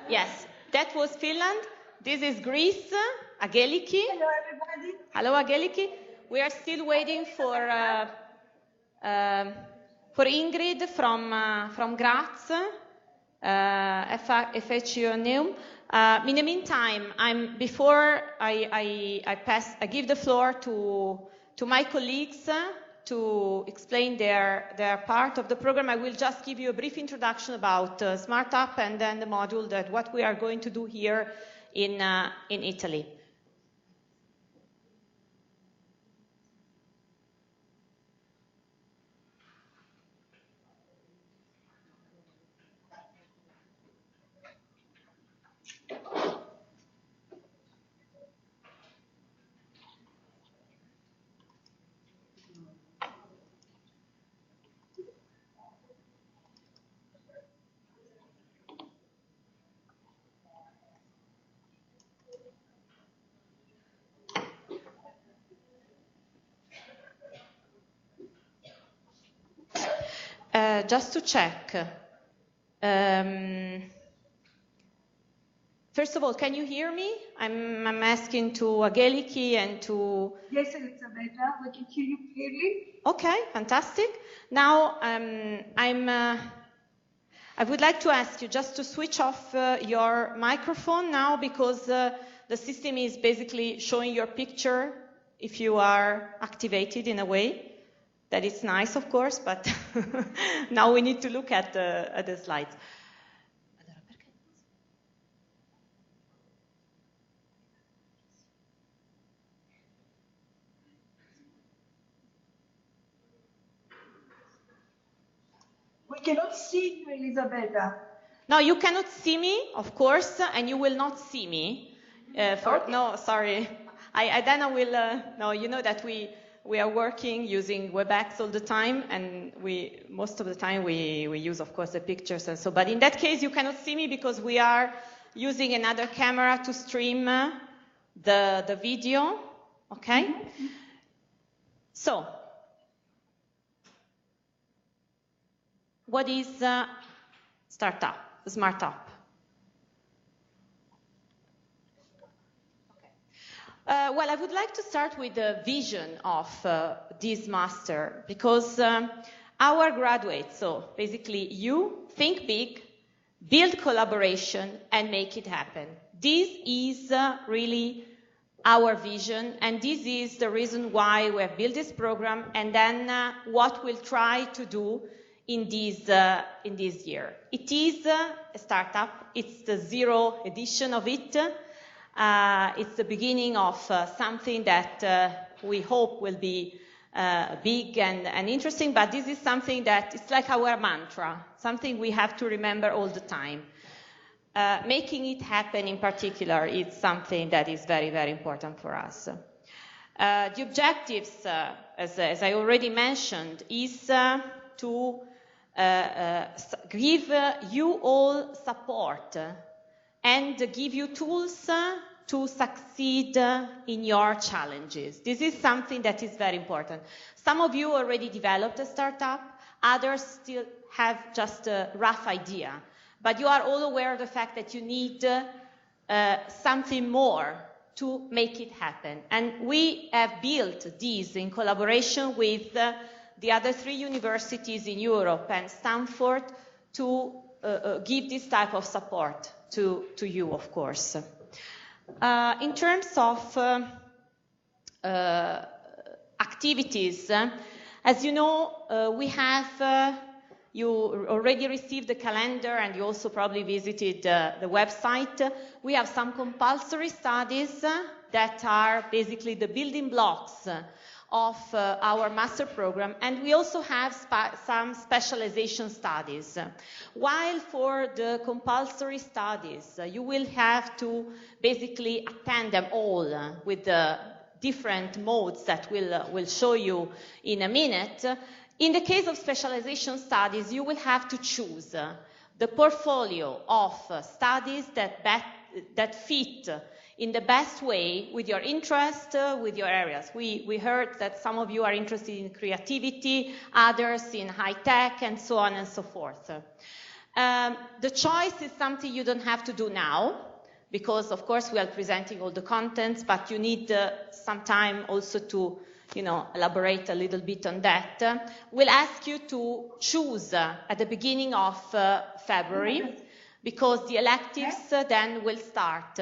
Yes, that was Finland. This is Greece, Haaga-Helia. Hello, everybody. Hello, Haaga-Helia. We are still waiting for For Ingrid from Graz, Joanneum. In the meantime, before I give the floor to my colleagues to explain their part of the program, I will just give you a brief introduction about SmartUp and then the module that what we are going to do here in Italy. Just to check, first of all, can you hear me? I'm asking to Angeliki and to... Yes, Elisabetta, we can hear you clearly. Okay, fantastic. Now, I would like to ask you just to switch off your microphone now, because the system is basically showing your picture if you are activated in a way. That is nice, of course, but now we need to look at the slides. We cannot see you, Elisabetta. No, you cannot see me, of course, and you will not see me. Okay. No, sorry. Then I will. No, you know that we are working using WebEx all the time, and most of the time we use, of course, the pictures and so. But in that case, you cannot see me because we are using another camera to stream the video. Okay. Mm-hmm. So, what is SmartUp? Well, I would like to start with the vision of this master, because our graduates, so basically you, think big, build collaboration, and make it happen. This is really our vision, and this is the reason why we have built this program, and then what we'll try to do in this year. It is a startup. It's the 0th edition of it. It's the beginning of something that we hope will be big and interesting, but this is something that it's like our mantra, something we have to remember all the time. Making it happen in particular is something that is very, very important for us. The objectives, as I already mentioned, is to give you all support and give you tools to succeed in your challenges. This is something that is very important. Some of you already developed a startup, others still have just a rough idea, but you are all aware of the fact that you need something more to make it happen. And we have built this in collaboration with the other 3 universities in Europe and Stanford to give this type of support to you, of course. In terms of activities, as you know, we have, you already received the calendar and you also probably visited the website. We have some compulsory studies that are basically the building blocks of our master program, and we also have some specialization studies. While for the compulsory studies, you will have to basically attend them all with the different modes that we'll show you in a minute. In the case of specialization studies, you will have to choose the portfolio of studies that fit in the best way with your interest, with your areas. We heard that some of you are interested in creativity, others in high tech, and so on and so forth. The choice is something you don't have to do now, because of course we are presenting all the contents, but you need some time also to elaborate a little bit on that, we'll ask you to choose at the beginning of February, because the electives then will start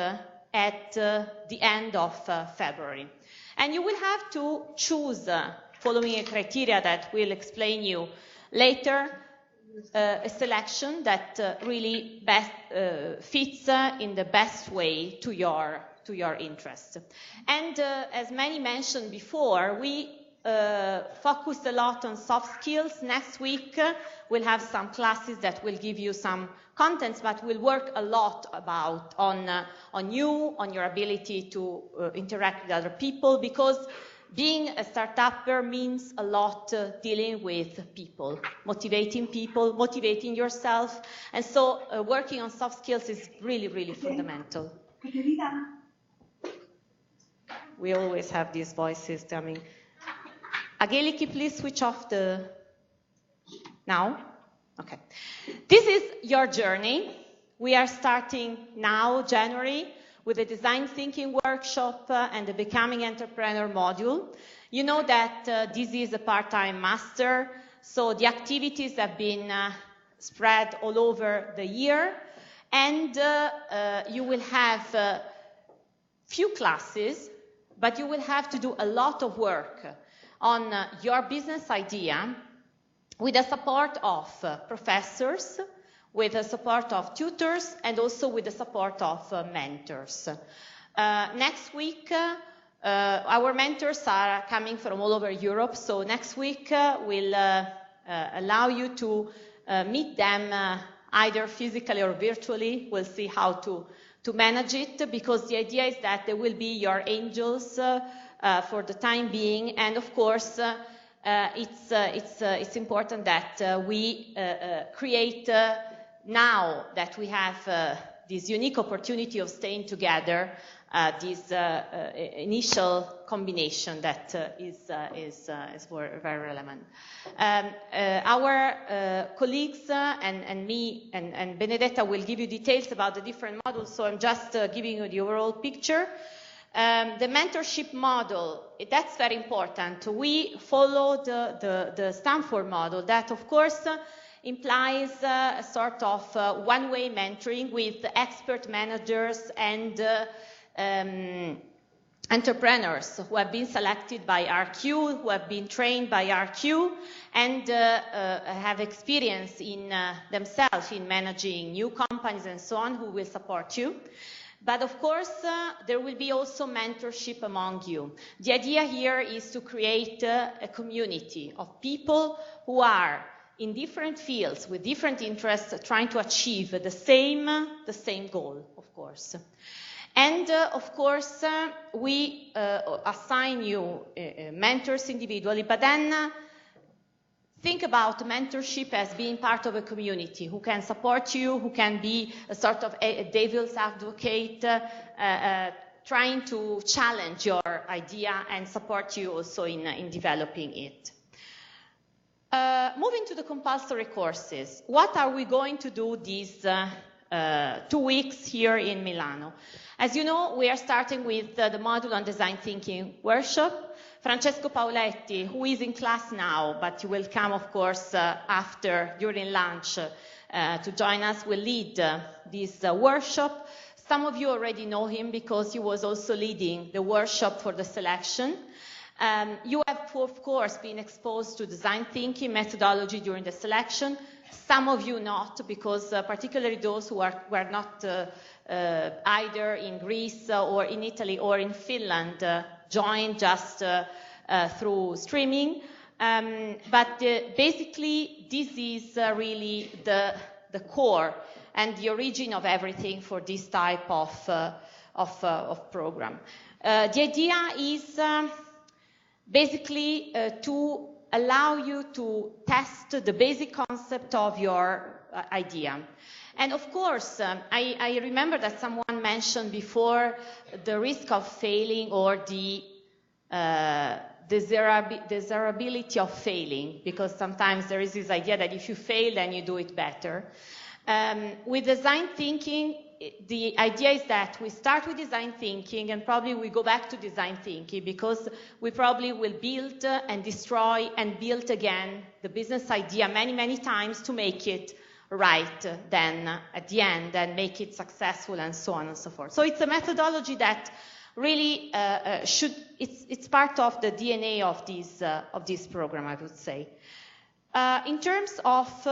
at the end of February. And you will have to choose, following a criteria that we'll explain you later, a selection that really best fits in the best way to your interest. And as many mentioned before, we focused a lot on soft skills. Next week we'll have some classes that will give you some contents, but we'll work a lot on you, on your ability to interact with other people, because being a startupper means a lot dealing with people, motivating yourself. And so working on soft skills is really, really fundamental. We always have these voices coming. Angeliki, please switch off the... Now? Okay. This is your journey. We are starting now, January, with the design thinking workshop and the becoming entrepreneur module. You know that this is a part-time master, so the activities have been spread all over the year, and you will have few classes, but you will have to do a lot of work on your business idea with the support of professors, with the support of tutors, and also with the support of mentors. Next week, our mentors are coming from all over Europe, so next week we'll allow you to meet them either physically or virtually. We'll see how to manage it, because the idea is that they will be your angels for the time being, and of course it's important that we create now that we have this unique opportunity of staying together, this initial combination that is very relevant. Our colleagues and me and Benedetta will give you details about the different models, so I'm just giving you the overall picture. The mentorship model, that's very important. We follow the Stanford model that, of course, implies a sort of one-way mentoring with expert managers and entrepreneurs who have been selected by RQ, who have been trained by RQ, and have experience in themselves in managing new companies and so on, who will support you. But of course, there will be also mentorship among you. The idea here is to create a community of people who are in different fields with different interests, trying to achieve the same goal, of course. And of course, we assign you mentors individually, but then think about mentorship as being part of a community who can support you, who can be a sort of a devil's advocate, trying to challenge your idea and support you also in developing it. Moving to the compulsory courses, what are we going to do these 2 weeks here in Milano? As you know, we are starting with the module on design thinking workshop. Francesco Pauletti, who is in class now, but he will come, of course, during lunch to join us, will lead this workshop. Some of you already know him because he was also leading the workshop for the selection. You have, of course, been exposed to design thinking methodology during the selection. Some of you not, because particularly those who were not either in Greece or in Italy or in Finland joined just through streaming. But basically, this is really the core and the origin of everything for this type of program. The idea is basically to allow you to test the basic concept of your idea. And of course, I remember that someone mentioned before the risk of failing or the desirability of failing, because sometimes there is this idea that if you fail, then you do it better. With design thinking, the idea is that we start with design thinking and probably we go back to design thinking because we probably will build and destroy and build again the business idea many, many times to make it right then at the end and make it successful and so on and so forth. So it's a methodology that really it's part of the DNA of this program, I would say. In terms of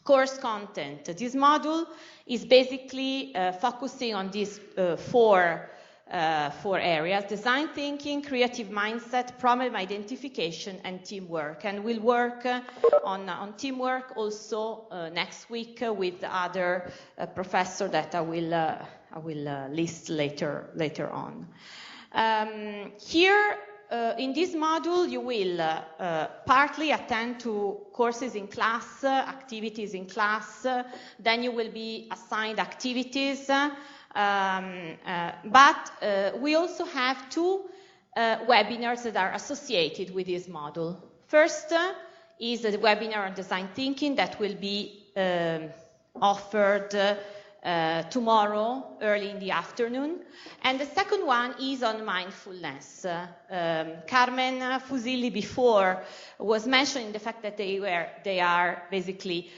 course content, this module is basically focusing on these four areas: design thinking, creative mindset, problem identification, and teamwork. And we'll work on teamwork also next week with other professors that I will list later on. Here, in this module, you will partly attend to courses in class, activities in class, then you will be assigned activities, but we also have two webinars that are associated with this module. First is the webinar on design thinking that will be offered tomorrow, early in the afternoon. And the second one is on mindfulness. Carmen Fusilli before was mentioning the fact that they are basically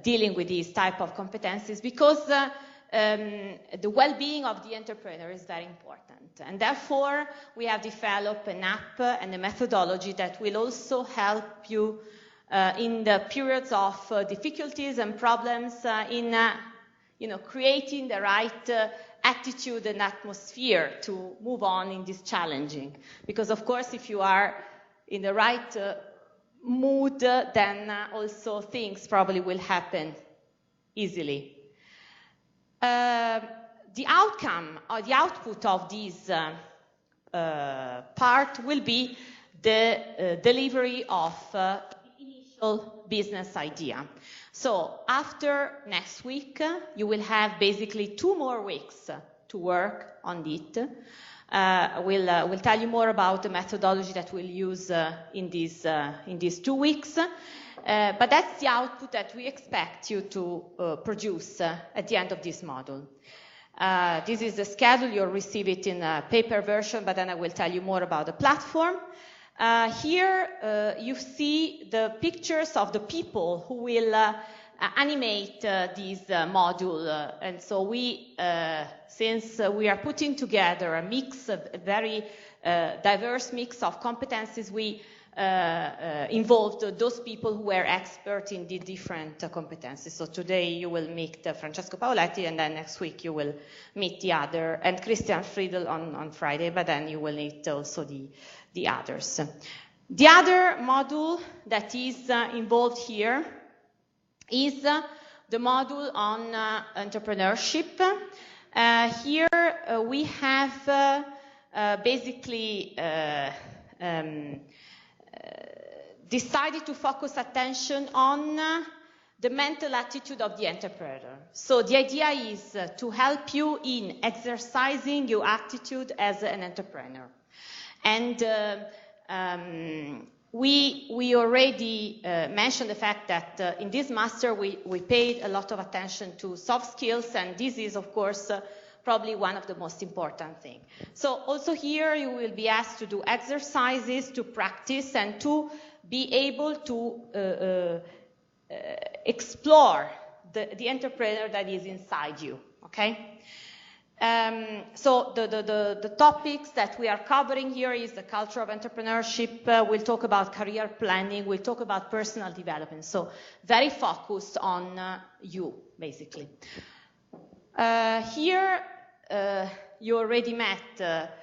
dealing with these type of competencies because the well-being of the entrepreneur is very important. And therefore, we have developed an app and a methodology that will also help you in the periods of difficulties and problems in creating the right attitude and atmosphere to move on in this challenging. Because of course, if you are in the right mood, then also things probably will happen easily. The outcome or the output of this part will be the delivery of initial business idea. So after next week, you will have basically 2 more weeks to work on it. We'll tell you more about the methodology that we'll use in these 2 weeks. But that's the output that we expect you to produce at the end of this module. This is the schedule. You'll receive it in a paper version, but then I will tell you more about the platform. Here you see the pictures of the people who will animate this module. And so since we are putting together a mix, a very diverse mix of competencies, we involved those people who were experts in the different competencies. So today you will meet Francesco Paoletti, and then next week you will meet the other, and Christian Friedel on Friday, but then you will meet also the others. The other module that is involved here is the module on entrepreneurship. Here we have basically decided to focus attention on the mental attitude of the entrepreneur. So the idea is to help you in exercising your attitude as an entrepreneur. And we already mentioned the fact that in this master we paid a lot of attention to soft skills, and this is of course probably one of the most important things. So also here you will be asked to do exercises, to practice, and to be able to explore the entrepreneur that is inside you, okay? So the topics that we are covering here is the culture of entrepreneurship. We'll talk about career planning. We'll talk about personal development. So very focused on you, basically. Here you already met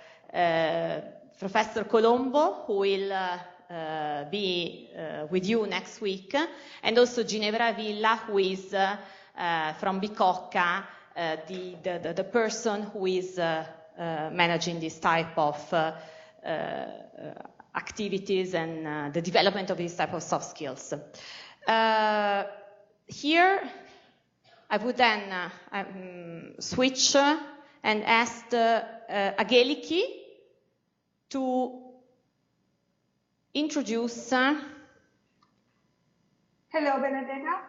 Professor Colombo, who will be with you next week, and also Ginevra Villa, who is from Bicocca, the person who is managing this type of activities and the development of this type of soft skills. Here, I would then switch and ask Angeliki to introduce. Hello, Benedetta.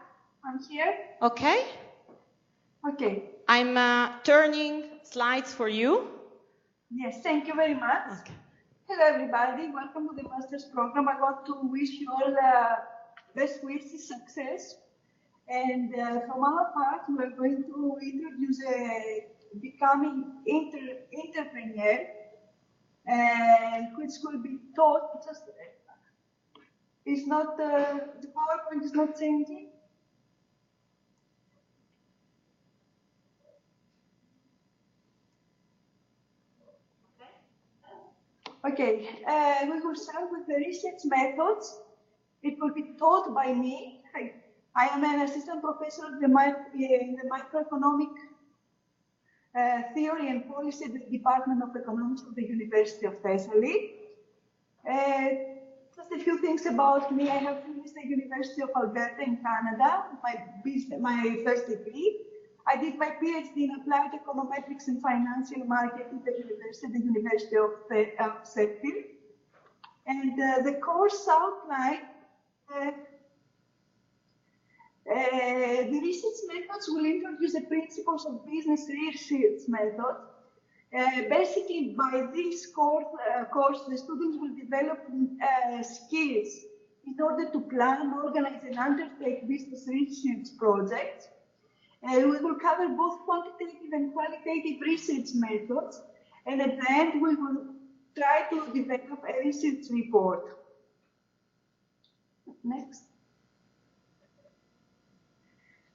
I'm here. Okay. Okay. I'm turning slides for you. Yes, thank you very much. Okay. Hello, everybody. Welcome to the master's program. I want to wish you all best wishes, success. And from our part, we are going to introduce becoming entrepreneur, which will be taught. Just it's not the PowerPoint is not changing. Okay, we will start with the research methods. It will be taught by me. I am an assistant professor in the microeconomic theory and policy department of economics of the University of Thessaly. Just a few things about me. I have finished the University of Alberta in Canada, my first degree. I did my PhD in applied econometrics and financial marketing at the University of Sheffield. And the course outline, the research methods will introduce the principles of business research method. Basically, by this course, the students will develop skills in order to plan, organize, and undertake business research projects. We will cover both quantitative and qualitative research methods, and at the end, we will try to develop a research report. Next.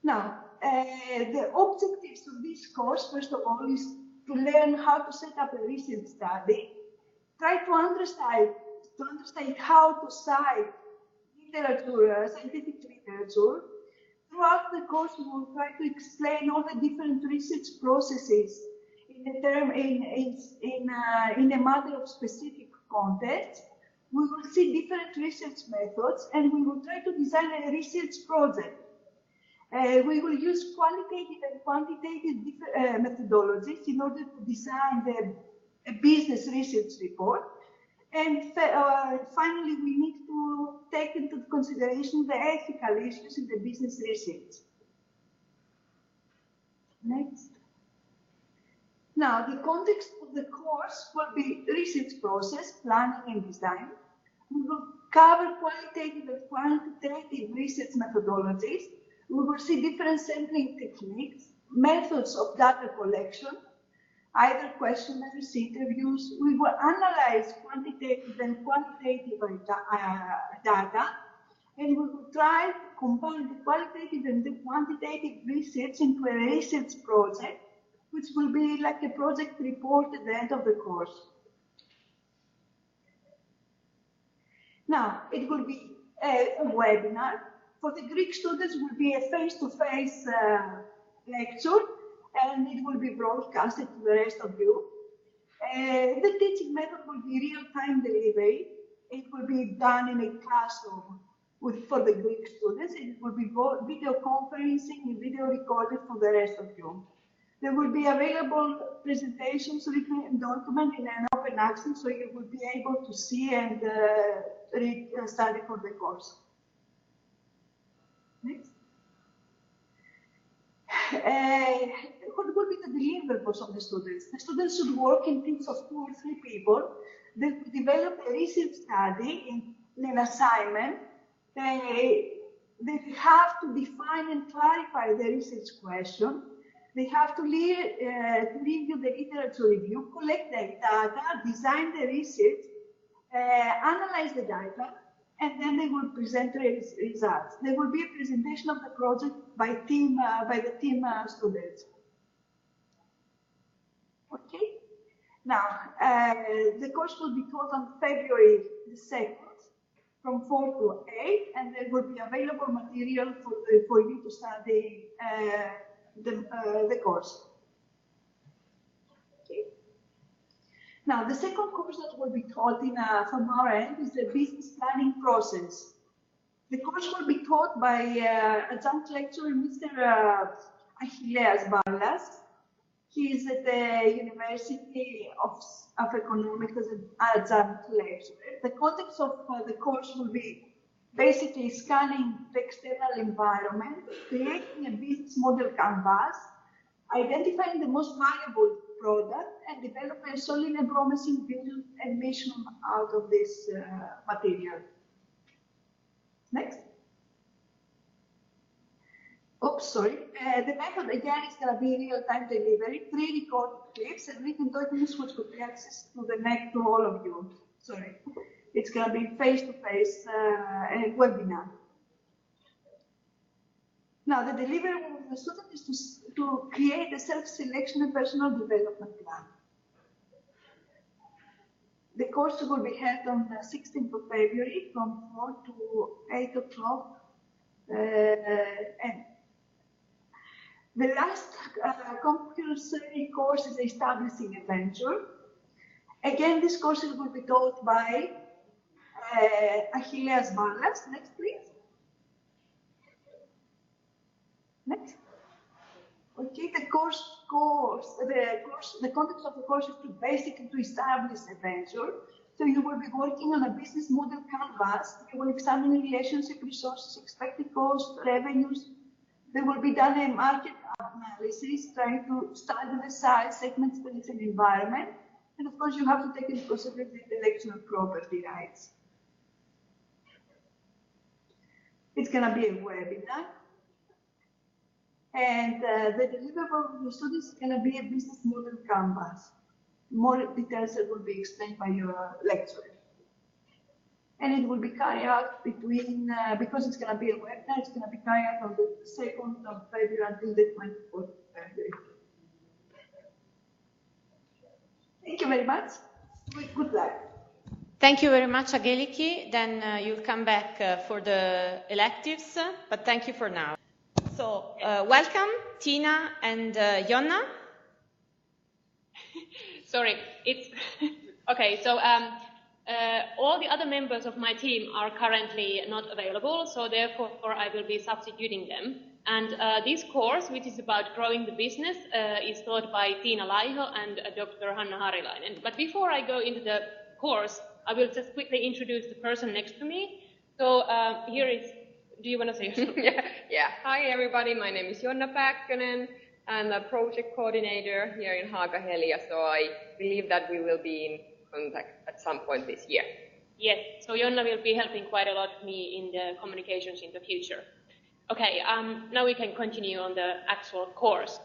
Now, the objectives of this course, first of all, is to learn how to set up a research study, try to understand how to cite literature, scientific literature. Throughout the course, we will try to explain all the different research processes in a matter of specific context. We will see different research methods, and we will try to design a research project. We will use qualitative and quantitative methodologies in order to design a business research report. And finally, we need to take into consideration the ethical issues in the business research. Next. Now, the context of the course will be research process, planning and design. We will cover qualitative and quantitative research methodologies. We will see different sampling techniques, methods of data collection, either questionnaires, interviews. We will analyze quantitative and qualitative data, and we will try to combine the qualitative and the quantitative research into a research project, which will be like a project report at the end of the course. Now, it will be a webinar. For the Greek students, it will be a face-to-face lecture, and it will be broadcasted to the rest of you. The teaching method will be real-time delivery. It will be done in a classroom for the Greek students. It will be video conferencing and video recorded for the rest of you. There will be available presentations, written and documented in an open access, so you will be able to see and read and study for the course. Next. What will be the deliverables of the students? The students should work in teams of 2 or 3 people. They will develop a research study in an assignment. They have to define and clarify the research question. They have to review the literature review, collect the data, design the research, analyze the data, and then they will present the results. There will be a presentation of the project by the team students. Okay. Now, the course will be taught on February the 2nd from 4 to 8, and there will be available material for you to study the course. Okay. Now, the second course that will be taught from our end is the business planning process. The course will be taught by adjunct lecturer Mr. Haaga-Helia. He is at the University of Economics as an adjunct lecturer. The context of the course will be basically scanning the external environment, creating a business model canvas, identifying the most valuable product and develop a solid and promising vision and mission out of this material. Next. Oops, sorry. The method again is going to be real-time delivery, pre-recorded clips and written documents which could be accessed to the net to all of you. Sorry. It's going to be face-to-face webinar. Now, the delivery of the student is to create a self-selection and personal development plan. The course will be held on the 16th of February from 4 to 8 o'clock. And the last compulsory course is establishing a venture. Again, this course will be taught by Achilles Ballas. Next, please. Next. Okay, the context of the course is to basically to establish a venture. So you will be working on a business model canvas. You will examine relationship, resources, expected cost, revenues. There will be done a market analysis, trying to study the size, segment, space, and environment. And of course, you have to take into consideration the intellectual property rights. It's going to be a webinar. And the deliverable of the students is going to be a business model canvas. More details will be explained by your lecturer. And it will be carried out between, because it's going to be a webinar, it's going to be carried out on the 2nd of February until the 24th of February. Thank you very much. Good luck. Thank you very much, Angeliki. Then you'll come back for the electives, but thank you for now. So, welcome, Tina and Jonna. Sorry, it's okay. So, all the other members of my team are currently not available, so therefore I will be substituting them. And this course, which is about growing the business, is taught by Tiina Laiho and Dr. Hanna Harilainen. But before I go into the course, I will just quickly introduce the person next to me. So here is. Do you want to say something? Yeah. Hi, everybody. My name is Jonna Päkkönen. I'm a project coordinator here in Haaga-Helia, so I believe that we will be in contact at some point this year. Yes. So Jonna will be helping quite a lot me in the communications in the future. Okay. Now we can continue on the actual course.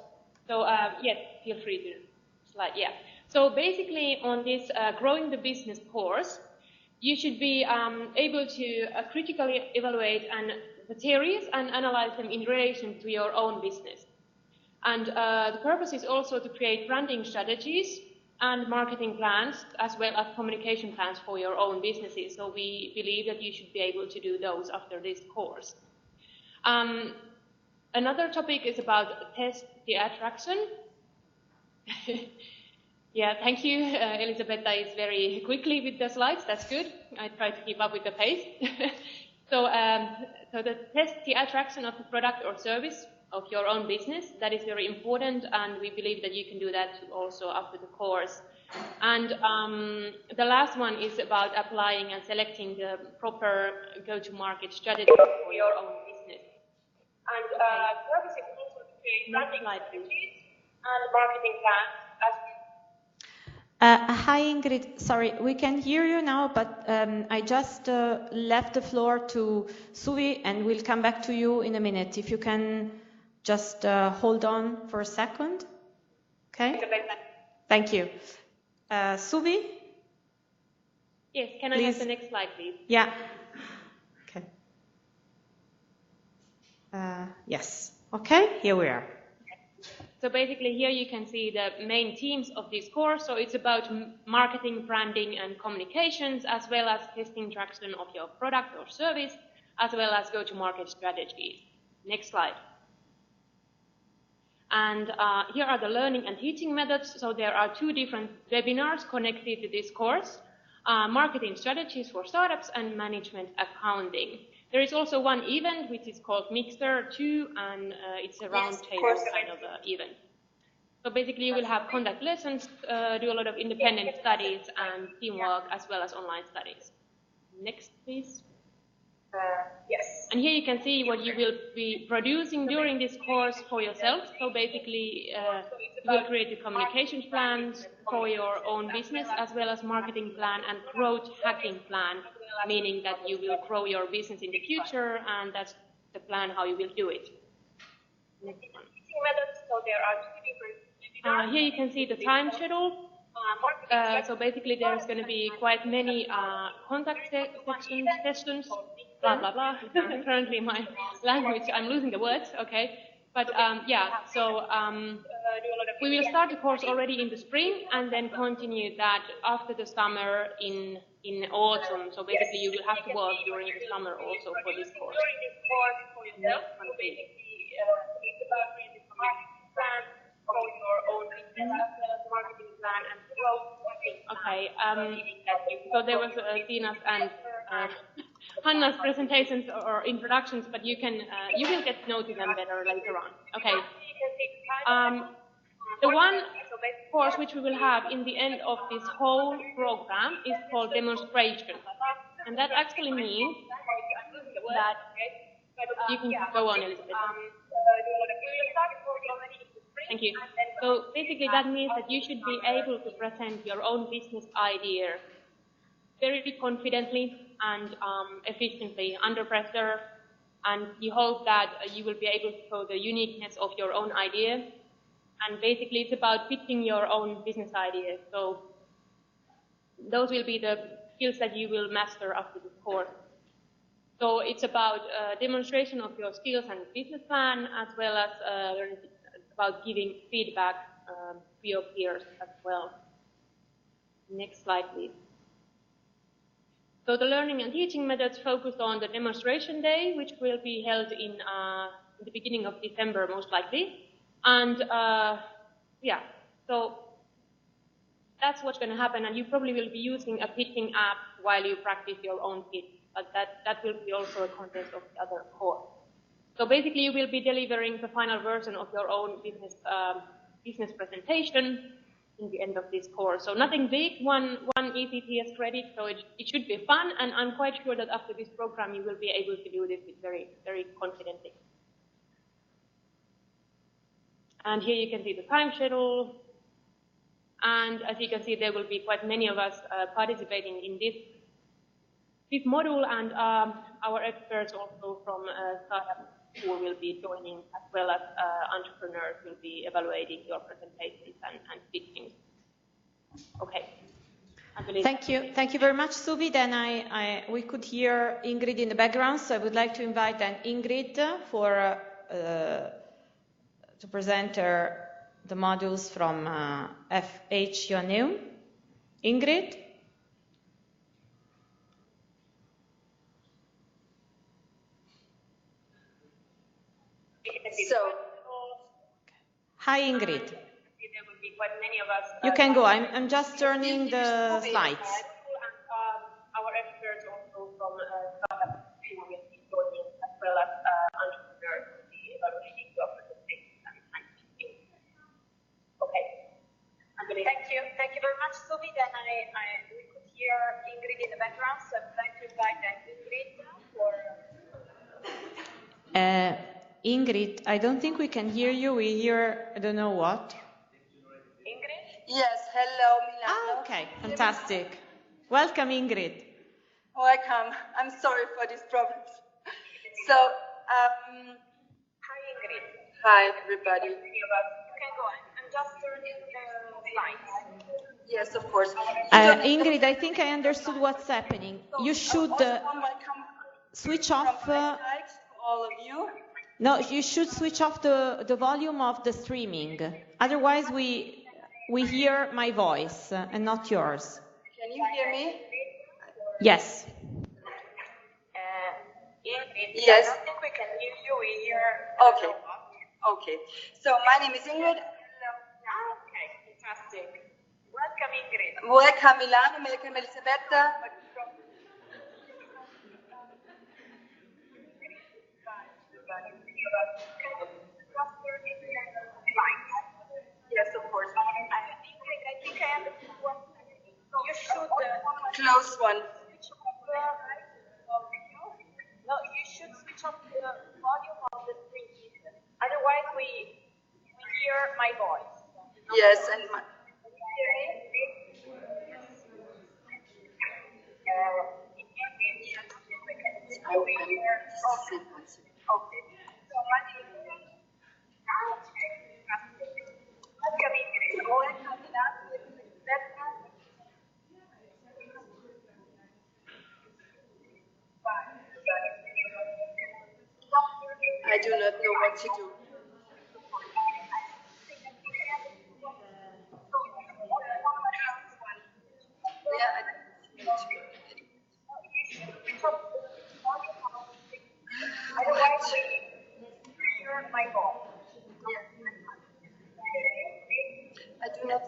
So yes, feel free to slide. Yeah. So basically, on this growing the business course, you should be able to critically evaluate the theories and analyze them in relation to your own business. And the purpose is also to create branding strategies and marketing plans, as well as communication plans for your own businesses. So we believe that you should be able to do those after this course. Another topic is about test the attraction. Yeah, thank you. Elisabetta is very quickly with the slides. That's good. I try to keep up with the pace. So the test the attraction of the product or service of your own business. That is very important, and we believe that you can do that also after the course. And the last one is about applying and selecting the proper go-to-market strategy for your own business. And the purpose is also to create branding strategies and marketing plans as well. Hi, Ingrid. Sorry, we can hear you now, but I just left the floor to Suvi, and we'll come back to you in a minute. If you can just hold on for a second. Okay? Thank you. Suvi? Yes, can I have the next slide, please? Yeah. Okay. Yes. Okay, here we are. So basically here you can see the main themes of this course. So it's about marketing, branding, and communications, as well as testing traction of your product or service, as well as go-to-market strategies. Next slide. And here are the learning and teaching methods. So there are 2 different webinars connected to this course, marketing strategies for startups and management accounting. There is also one event which is called Mixer 2, and it's a roundtable kind of event. So basically you will have conduct lessons, do a lot of independent studies and teamwork, as well as online studies. Next, please. Yes. And here you can see what you will be producing during this course for yourself. So basically, you will create a communication plan for your own business, as well as marketing plan and growth hacking plan, meaning that you will grow your business in the future, and that's the plan how you will do it. Next one. Here you can see the time schedule. So basically, there's going to be quite many contact sessions, blah, blah, blah. Currently, my language, I'm losing the words, okay. But yeah, so we will start the course already in the spring and then continue that after the summer in autumn. So basically, you will have to work during the summer also for this course. Okay, so there was Tina's and Hanna's presentations or introductions, but you will get to know them better later on. Okay. The one course which we will have in the end of this whole program is called demonstration, and that actually means that you can go on, Elisabetta. Thank you. So basically that means that you should be able to present your own business idea very confidently and efficiently under pressure, and you hope that you will be able to show the uniqueness of your own idea. And basically it's about pitching your own business idea. So those will be the skills that you will master after this course. So it's about demonstration of your skills and business plan, as well as about giving feedback to your peers as well. Next slide, please. So the learning and teaching methods focus on the demonstration day, which will be held in the beginning of December, most likely. And yeah, so that's what's going to happen. And you probably will be using a pitching app while you practice your own pitch. But that will be also a content of the other course. So basically, you will be delivering the final version of your own business presentation in the end of this course. So nothing big, one ECTS credit, so it should be fun, and I'm quite sure that after this program you will be able to do this very, very confidently. And here you can see the time schedule, and as you can see, there will be quite many of us participating in this module, and our experts also from startup who will be joining, as well as entrepreneurs will be evaluating your presentations and pitching. Okay. Thank you very much, Suvi. Then we could hear Ingrid in the background, so I would like to invite then Ingrid to present the modules from FH Joanneum. Ingrid? So, hi, Ingrid. There will be quite many of us. You can go. I'm just turning the slides. Our experts also from startup who will be joining, as well as entrepreneurs will be evaluating your presentations and pitching. Okay. Thank you very much, Suvi. Then we could hear Ingrid in the background, so I'd like to invite Ingrid for. Ingrid, I don't think we can hear you. We hear, I don't know what. Ingrid? Yes, hello, Milano. Okay, fantastic. Welcome, Ingrid. Welcome. I'm sorry for these problems. So, hi, Ingrid. Hi, everybody. You can go on. I'm just turning the slides. Yes, of course. Ingrid, I think I understood what's happening. You should switch off. All of you. No, you should switch off the volume of the streaming. Otherwise, we hear my voice and not yours. Can you hear me? Yes. Yes. I don't think we can hear you. We hear. Okay. Okay. So my name is Ingrid. Okay, fantastic. Welcome, Ingrid. Welcome, Milano. Welcome, Elisabetta. Yes, of course. I think I understand what you should close one. No, switch off the volume of the screen. Otherwise, we hear my voice. Yes, and my... I will hear. Okay. So, I do not know what to do. Otherwise, we hear my voice. I do not.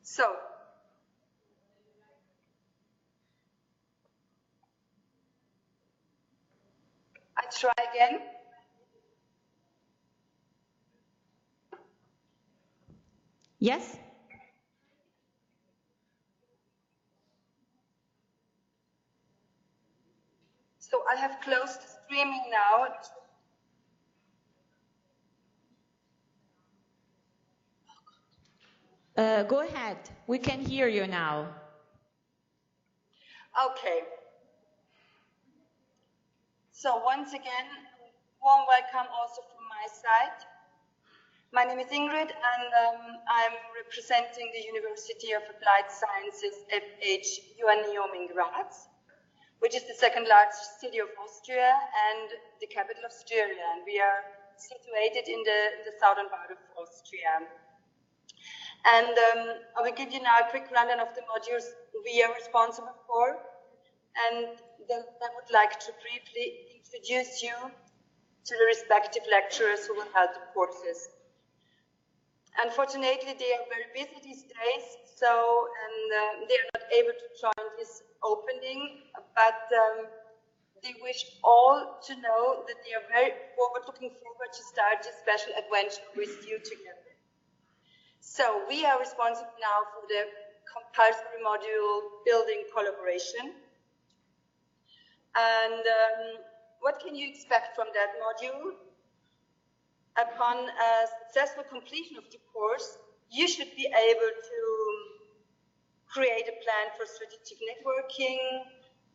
So, I try again. Yes? So I have closed streaming now. Go ahead. We can hear you now. Okay. So once again, warm welcome also from my side. My name is Ingrid, and I'm representing the University of Applied Sciences FH Joanneum in Graz, which is the second largest city of Austria and the capital of Styria. And we are situated in the southern part of Austria. And I will give you now a quick rundown of the modules we are responsible for. And then I would like to briefly introduce you to the respective lecturers who will help the courses. Unfortunately, they are very busy these days, so they are not able to join this opening, but they wish all to know that they are very looking forward to start this special adventure with you together. So we are responsible now for the compulsory module building collaboration. And what can you expect from that module? Upon a successful completion of the course, you should be able to create a plan for strategic networking,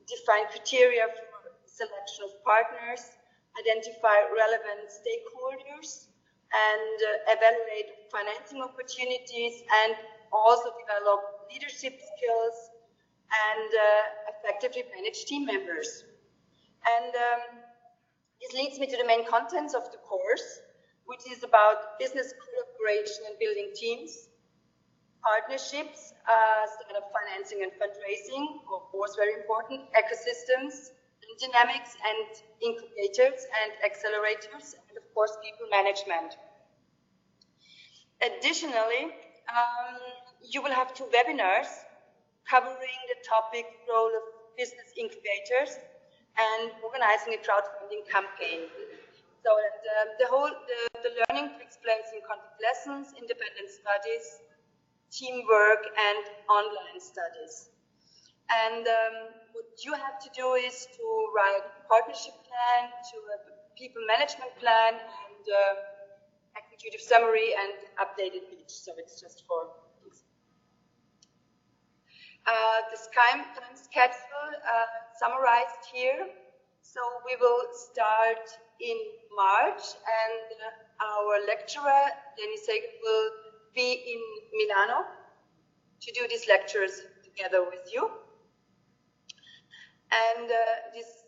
define criteria for selection of partners, identify relevant stakeholders, and evaluate financing opportunities, and also develop leadership skills and effectively manage team members. And this leads me to the main contents of the course, which is about business collaboration and building teams, partnerships, startup financing and fundraising, of course very important, ecosystems, dynamics and incubators and accelerators, and of course people management. Additionally, you will have 2 webinars covering the topic role of business incubators and organizing a crowdfunding campaign. So the learning takes place in contact lessons, independent studies, teamwork, and online studies. And what you have to do is to write a partnership plan, to a people management plan, and executive summary and updated pitch. So it's just for things. The time schedule summarized here. So we will start in March, and our lecturer, Dennis Seger, will be in Milano to do these lectures together with you. And this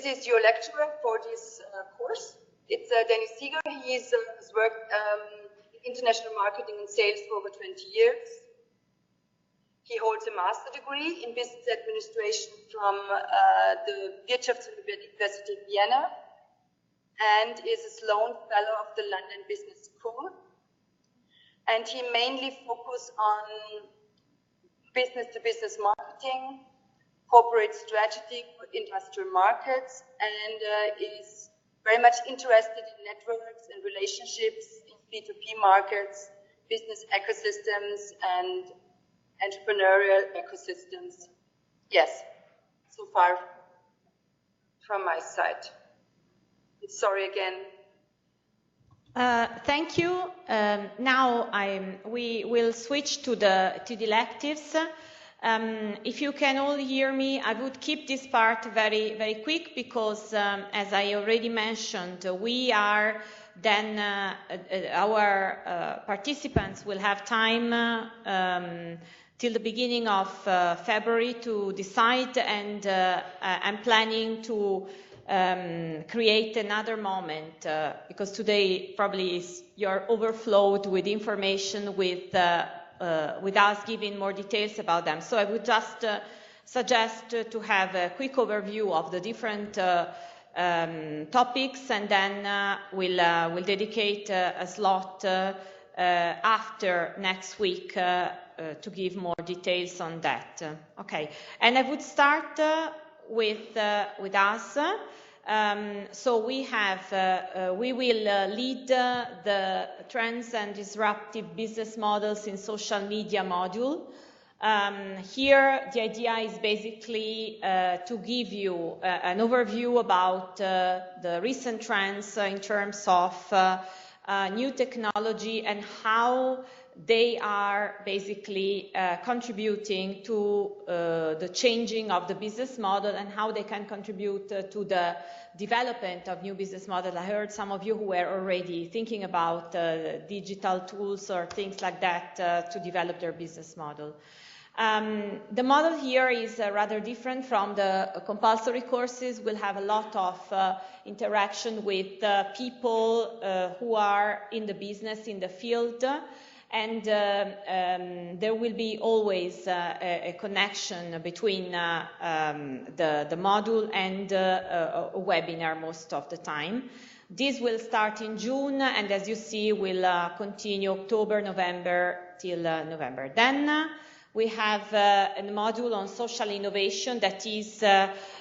is your lecturer for this course. It's Dennis Seger. He has worked in international marketing and sales for over 20 years. He holds a master's degree in business administration from the Wirtschafts- University of Vienna and is a Sloan Fellow of the London Business School. And he mainly focuses on business-to-business marketing, corporate strategy for industrial markets, and is very much interested in networks and relationships in P2P markets, business ecosystems, and entrepreneurial ecosystems. Yes, so far from my side. Sorry again. Thank you. Now we will switch to the electives. If you can all hear me, I would keep this part very, very quick because, as I already mentioned, we are then our participants will have time till the beginning of February to decide, and I'm planning to create another moment because today probably you're overflowed with information with us giving more details about them. So I would just suggest to have a quick overview of the different topics, and then we'll dedicate a slot after next week to give more details on that. Okay, and I would start with us. So we will lead the trends and disruptive business models in social media module. Here, the idea is basically to give you an overview about the recent trends in terms of new technology and how they are basically contributing to the changing of the business model and how they can contribute to the development of new business models. I heard some of you who were already thinking about digital tools or things like that to develop their business model. The model here is rather different from the compulsory courses. We'll have a lot of interaction with people who are in the business, in the field, and there will be always a connection between the module and a webinar most of the time. This will start in June, and as you see, will continue October, November till November. Then we have a module on social innovation that is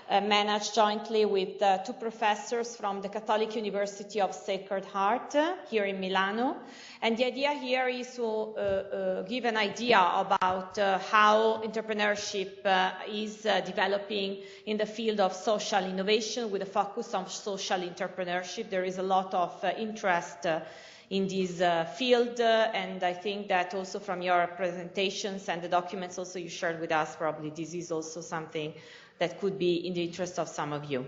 managed jointly with two professors from the Catholic University of Sacred Heart here in Milano. And the idea here is to give an idea about how entrepreneurship is developing in the field of social innovation with a focus on social entrepreneurship. There is a lot of interest in this field, and I think that also from your presentations and the documents also you shared with us, probably this is also something that could be in the interest of some of you.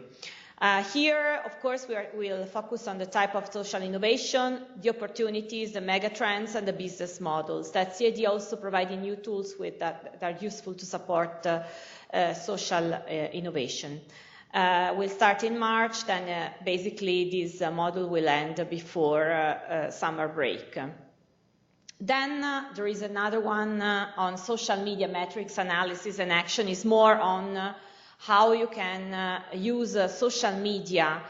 Here, of course, we'll focus on the type of social innovation, the opportunities, the mega trends, and the business models. That's the idea, also providing new tools that are useful to support social innovation. We'll start in March, then basically this module will end before summer break. Then there is another one on social media metrics analysis and action. Is more on how you can use social media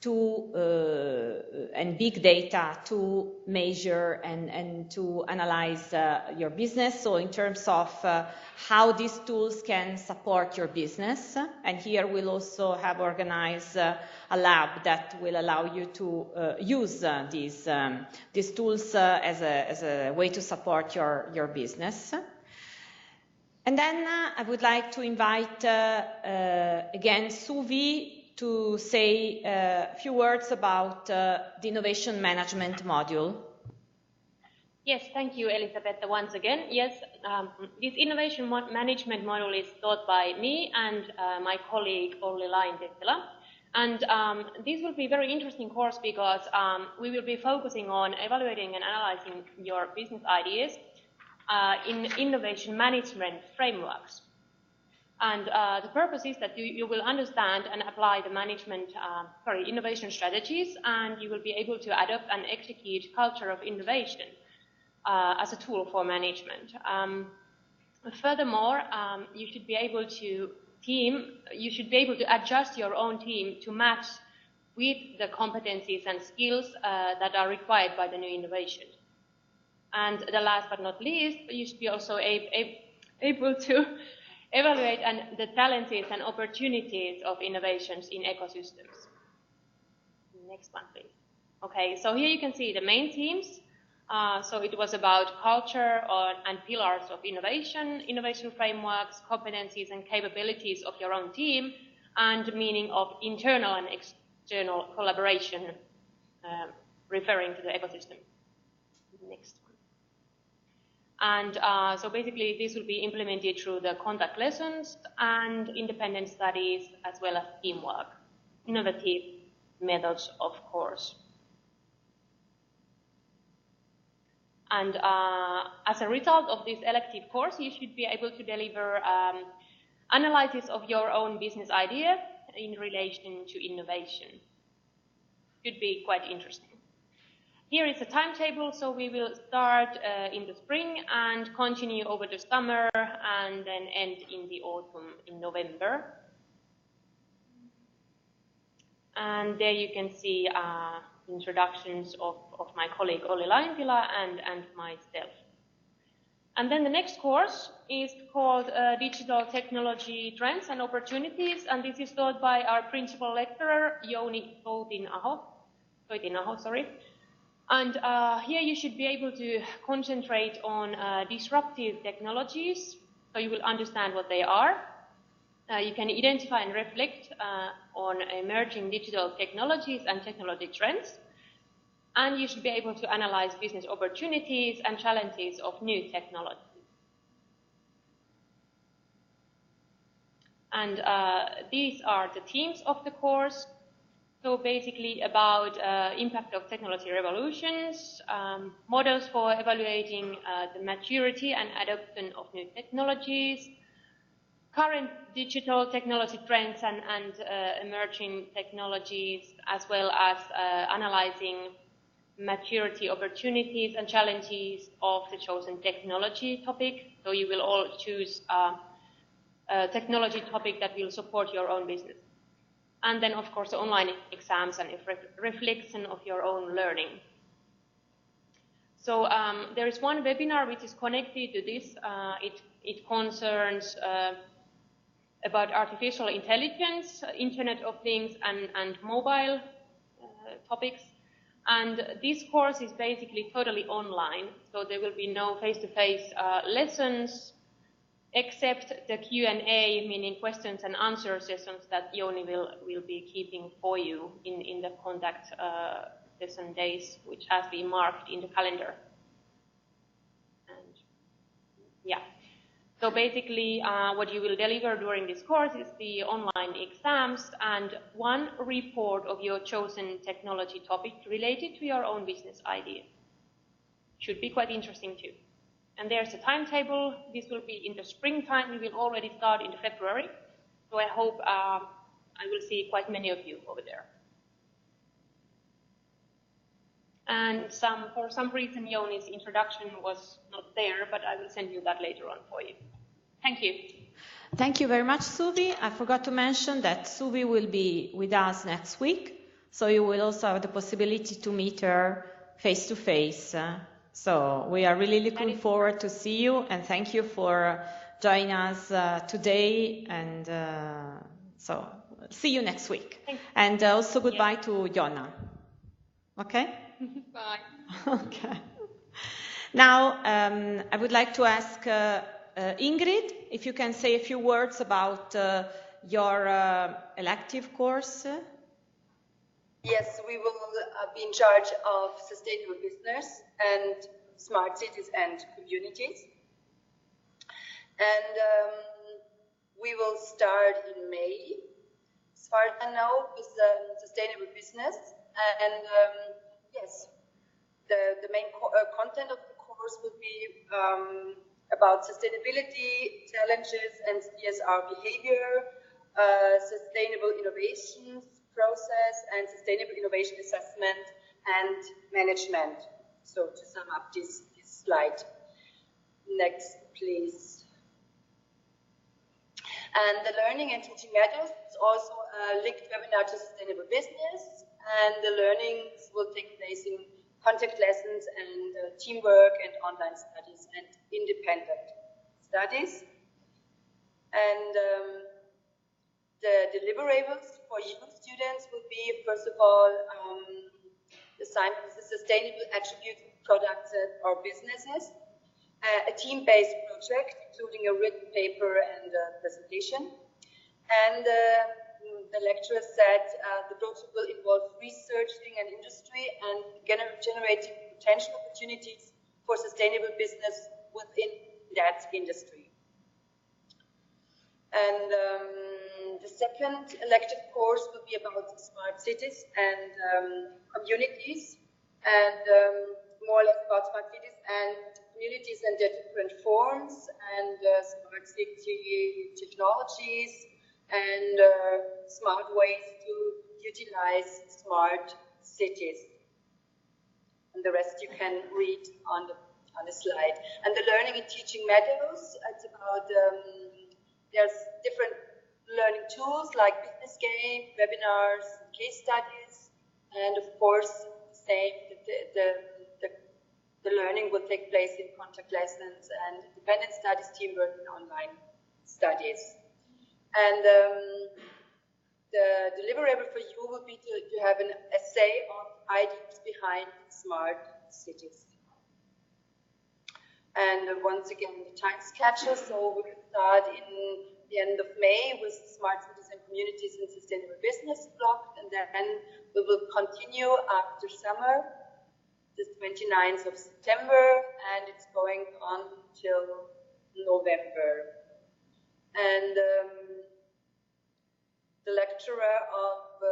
and big data to measure and to analyze your business. So in terms of how these tools can support your business. And here we'll also have organized a lab that will allow you to use these tools as a way to support your business. And then I would like to invite again Suvi to say a few words about the innovation management module. Yes, thank you, Elisabetta, once again. Yes, this innovation management model is taught by me and my colleague Olli in Thessaly. And this will be a very interesting course because we will be focusing on evaluating and analyzing your business ideas in innovation management frameworks. And the purpose is that you will understand and apply the innovation strategies, and you will be able to adopt and execute culture of innovation as a tool for management. Furthermore, you should be able to adjust your own team to match with the competencies and skills that are required by the new innovation. And the last but not least, you should be also able to evaluate the challenges and opportunities of innovations in ecosystems. Next one, please. Okay, so here you can see the main themes. So it was about culture and pillars of innovation, innovation frameworks, competencies and capabilities of your own team, and meaning of internal and external collaboration, referring to the ecosystem. Next one. And so basically this will be implemented through the contact lessons and independent studies, as well as teamwork, innovative methods, of course. And as a result of this elective course, you should be able to deliver analysis of your own business idea in relation to innovation. Should be quite interesting. Here is a timetable, so we will start in the spring and continue over the summer and then end in the autumn in November. And there you can see introductions of my colleague Olli Laintila and myself. And then the next course is called Digital Technology Trends and Opportunities, and this is taught by our principal lecturer, Jouni Soitinaho. And here you should be able to concentrate on disruptive technologies, so you will understand what they are. You can identify and reflect on emerging digital technologies and technology trends. And you should be able to analyze business opportunities and challenges of new technology. And these are the themes of the course. So basically about impact of technology revolutions, models for evaluating the maturity and adoption of new technologies, current digital technology trends and emerging technologies, as well as analyzing maturity opportunities and challenges of the chosen technology topic. So you will all choose a technology topic that will support your own business. And then, of course, online exams and reflection of your own learning. So there is one webinar which is connected to this. It concerns about artificial intelligence, Internet of Things, and mobile topics. And this course is basically totally online, so there will be no face-to-face lessons, except the Q&A, meaning questions and answer sessions that Jouni will be keeping for you in the contact session days, which has been marked in the calendar. And yeah. So basically, what you will deliver during this course is the online exams and one report of your chosen technology topic related to your own business idea. Should be quite interesting too. And there's a timetable. This will be in the springtime. We will already start in February. So I hope I will see quite many of you over there. And for some reason, Jouni's introduction was not there, but I will send you that later on for you. Thank you. Thank you very much, Suvi. I forgot to mention that Suvi will be with us next week, so you will also have the possibility to meet her face to face. So we are really looking forward to see you, and thank you for joining us today. And so see you next week. And also goodbye to Jonna. Okay? Bye. Okay. Now, I would like to ask Ingrid if you can say a few words about your elective course. Yes, we will be in charge of sustainable business and smart cities and communities. And we will start in May, as far as I know, with sustainable business. And yes, the main content of the course will be about sustainability, challenges and CSR behavior, sustainable innovations process, and sustainable innovation assessment and management. So to sum up this slide. Next, please. And the learning and teaching methods is also a linked webinar to sustainable business, and the learnings will take place in contact lessons and teamwork and online studies and independent studies. And the deliverables for you students will be, first of all, the sustainable attributes of products or businesses, a team-based project, including a written paper and a presentation. And the lecturer said the project will involve researching an industry and generating potential opportunities for sustainable business within that industry. And the second elective course will be about smart cities and communities, and more or less about smart cities and communities and their different forms, and smart city technologies, and smart ways to utilize smart cities. And the rest you can read on the slide. And the learning and teaching methods, it's about, there's different learning tools like business game, webinars, case studies, and of course, the learning will take place in contact lessons and independent studies, teamwork, and online studies. And the deliverable for you will be to have an essay on ideas behind smart cities. And once again, the time schedule. So we will start in the end of May with smart cities and communities and sustainable business block, and then we will continue after summer, the 29th of September, and it's going on till November. And the lecturer of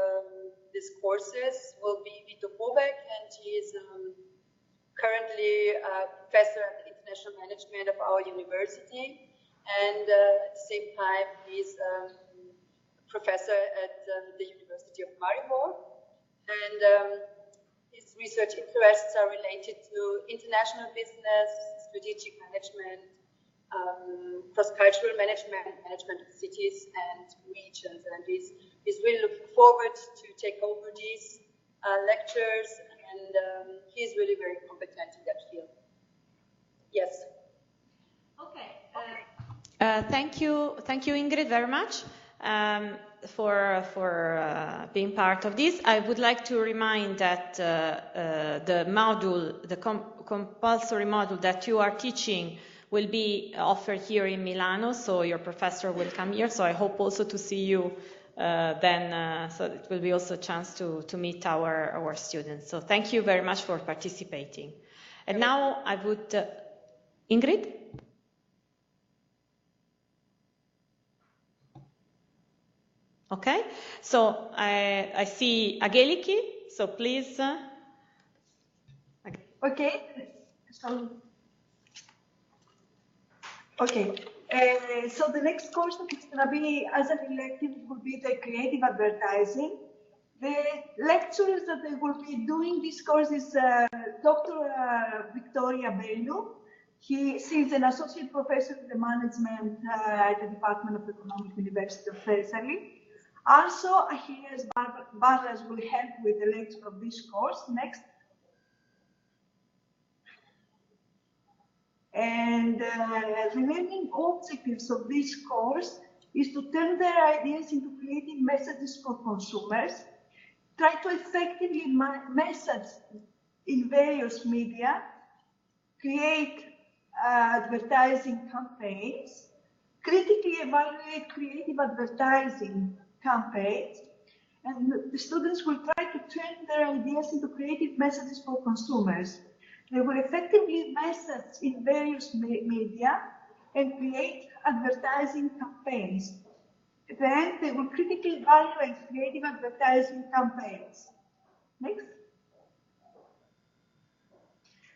these courses will be Vito Bobek, and he is currently a professor at the International Management of our university, and at the same time he's a professor at the University of Maribor, and his research interests are related to international business, strategic management, cross-cultural management, management of cities and regions, and he's really looking forward to take over these lectures, and he's really very competent in that field. Yes. Okay. Thank you, Ingrid, very much for being part of this. I would like to remind that the module, the compulsory module that you are teaching, will be offered here in Milano, so your professor will come here. So I hope also to see you then. So it will be also a chance to meet our students. So thank you very much for participating. And now I would, Ingrid? Okay, so I see Angeliki, so please. Okay, so the next course that is going to be as an elective will be the creative advertising. The lecturers that they will be doing this course is Dr. Victoria Bellu. She's an associate professor in the management at the Department of Economics, University of Thessaly. Also, Achilles Barras will help with the lecture of this course. Next. And the learning objectives of this course is to turn their ideas into creative messages for consumers, try to effectively message in various media, create advertising campaigns, critically evaluate creative advertising campaigns, and the students will try to turn their ideas into creative messages for consumers. They will effectively message in various media and create advertising campaigns. At the end, they will critically evaluate creative advertising campaigns. Next.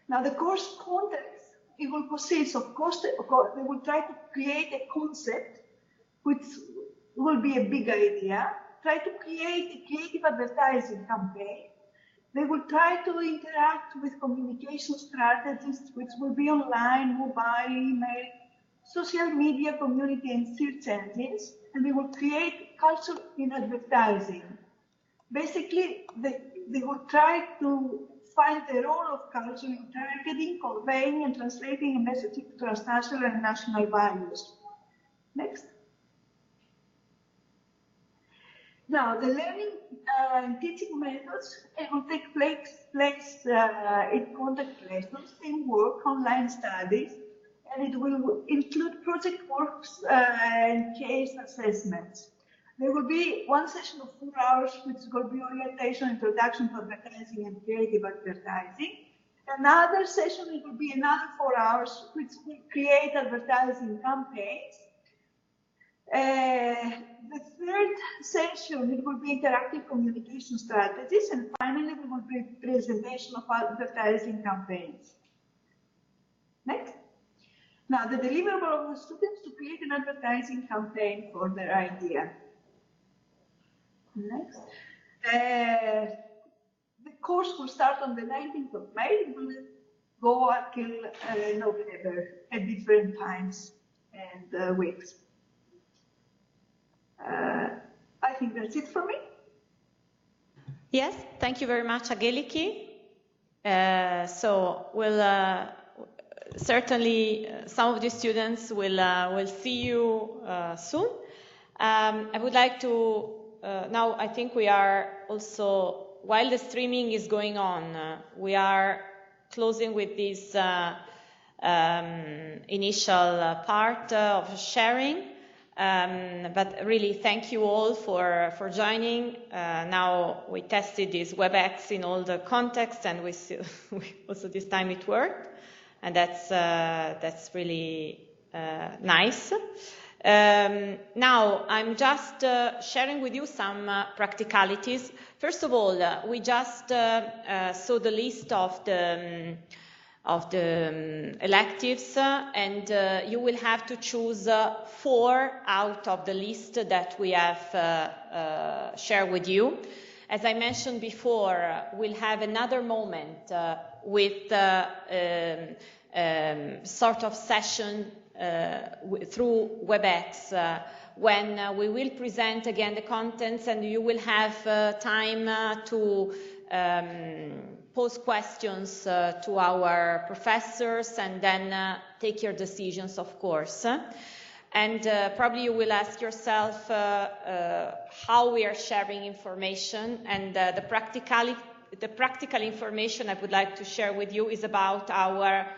Now, the course context, it will consist of course, they will try to create a concept which will be a big idea, try to create a creative advertising campaign. They will try to interact with communication strategies, which will be online, mobile, email, social media, community, and search engines, and they will create culture in advertising. Basically, they will try to find the role of culture in targeting, conveying, and translating a message to transnational and national values. Next. Now, the learning and teaching methods will take place in contact lessons, teamwork, online studies, and it will include project works and case assessments. There will be one session of 4 hours, which will be orientation, introduction to advertising and creative advertising. Another session, it will be another 4 hours, which will create advertising campaigns. The third session, it will be interactive communication strategies, and finally, it will be presentation of advertising campaigns. Next. Now, the deliverable of the students to create an advertising campaign for their idea. Next. The course will start on the 19th of May. It will go until November at different times and weeks. I think that's it for me. Yes, thank you very much, Angeliki. So we'll certainly some of the students will see you soon. I would like to now. I think we are also, while the streaming is going on, we are closing with this initial part of sharing. But really, thank you all for joining. Now we tested this WebEx in all the contexts, and we also this time it worked, and that's really nice. Now I'm just sharing with you some practicalities. First of all, we just saw the list of the electives, and you will have to choose 4 out of the list that we have shared with you. As I mentioned before, we'll have another moment with sort of session through WebEx when we will present again the contents, and you will have time to pose questions to our professors, and then take your decisions, of course. And probably you will ask yourself how we are sharing information, and the practical information I would like to share with you is about our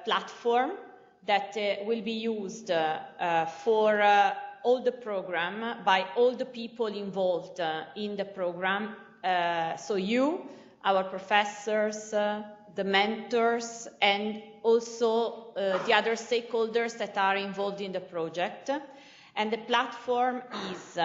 platform that will be used for all the program by all the people involved in the program. So you, our professors, the mentors, and also the other stakeholders that are involved in the project. And the platform is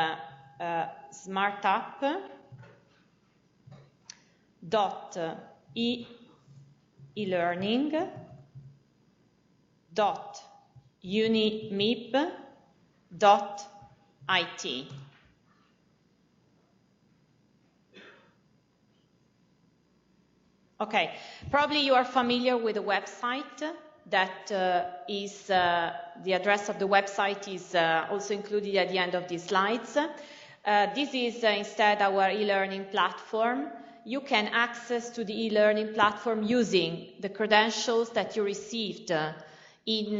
startup.e-learning.unimib.it. Okay, probably you are familiar with the website. That is the address of the website is also included at the end of these slides. This is instead our e-learning platform. You can access to the e-learning platform using the credentials that you received in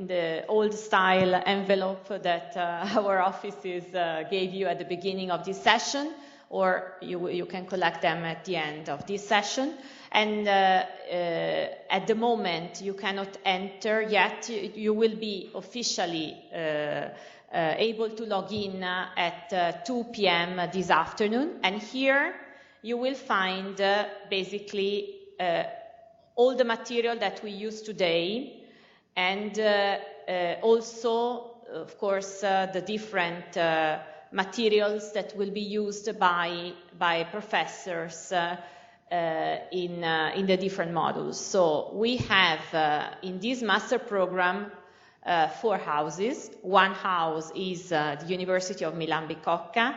the old style envelope that our offices gave you at the beginning of this session, or you can collect them at the end of this session. And at the moment you cannot enter yet. You will be officially able to log in at 2 p.m. this afternoon, and here you will find basically all the material that we use today, and also of course the different materials that will be used by professors in the different modules. So we have in this master program 4 houses. One house is the University of Milano Bicocca.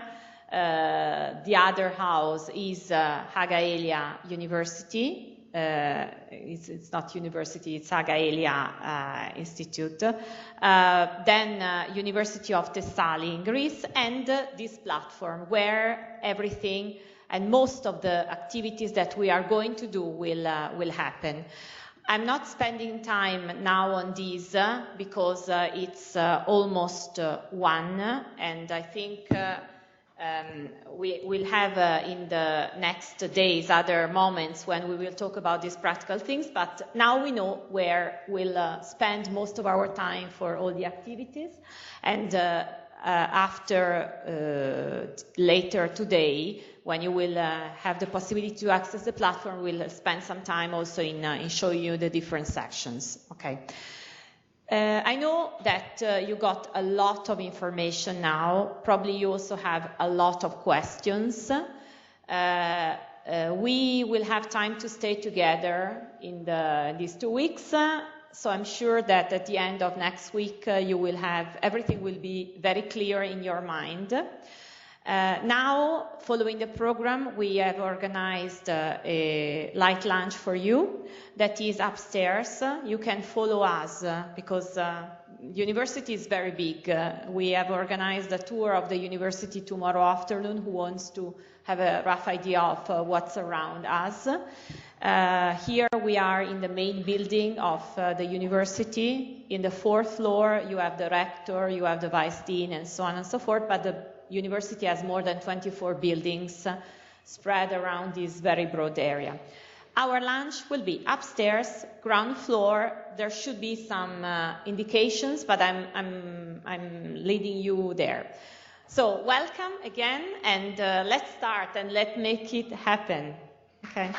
The other house is Haaga-Helia University. It's not university, it's Haaga-Helia Institute. Then University of Thessaly in Greece, and this platform where everything and most of the activities that we are going to do will happen. I'm not spending time now on these because it's almost 1, and I think we will have in the next days other moments when we will talk about these practical things, but now we know where we'll spend most of our time for all the activities, and after later today, when you will have the possibility to access the platform, we'll spend some time also in showing you the different sections. Okay. I know that you got a lot of information now. Probably you also have a lot of questions. We will have time to stay together in these 2 weeks. So I'm sure that at the end of next week, everything will be very clear in your mind. Now, following the program, we have organized a light lunch for you that is upstairs. You can follow us because the university is very big. We have organized a tour of the university tomorrow afternoon who wants to have a rough idea of what's around us. Here we are in the main building of the university. In the 4th floor, you have the rector, you have the vice dean, and so on and so forth, but the university has more than 24 buildings spread around this very broad area. Our lunch will be upstairs, ground floor. There should be some indications, but I'm leading you there. So welcome again, and let's start and let's make it happen. Okay.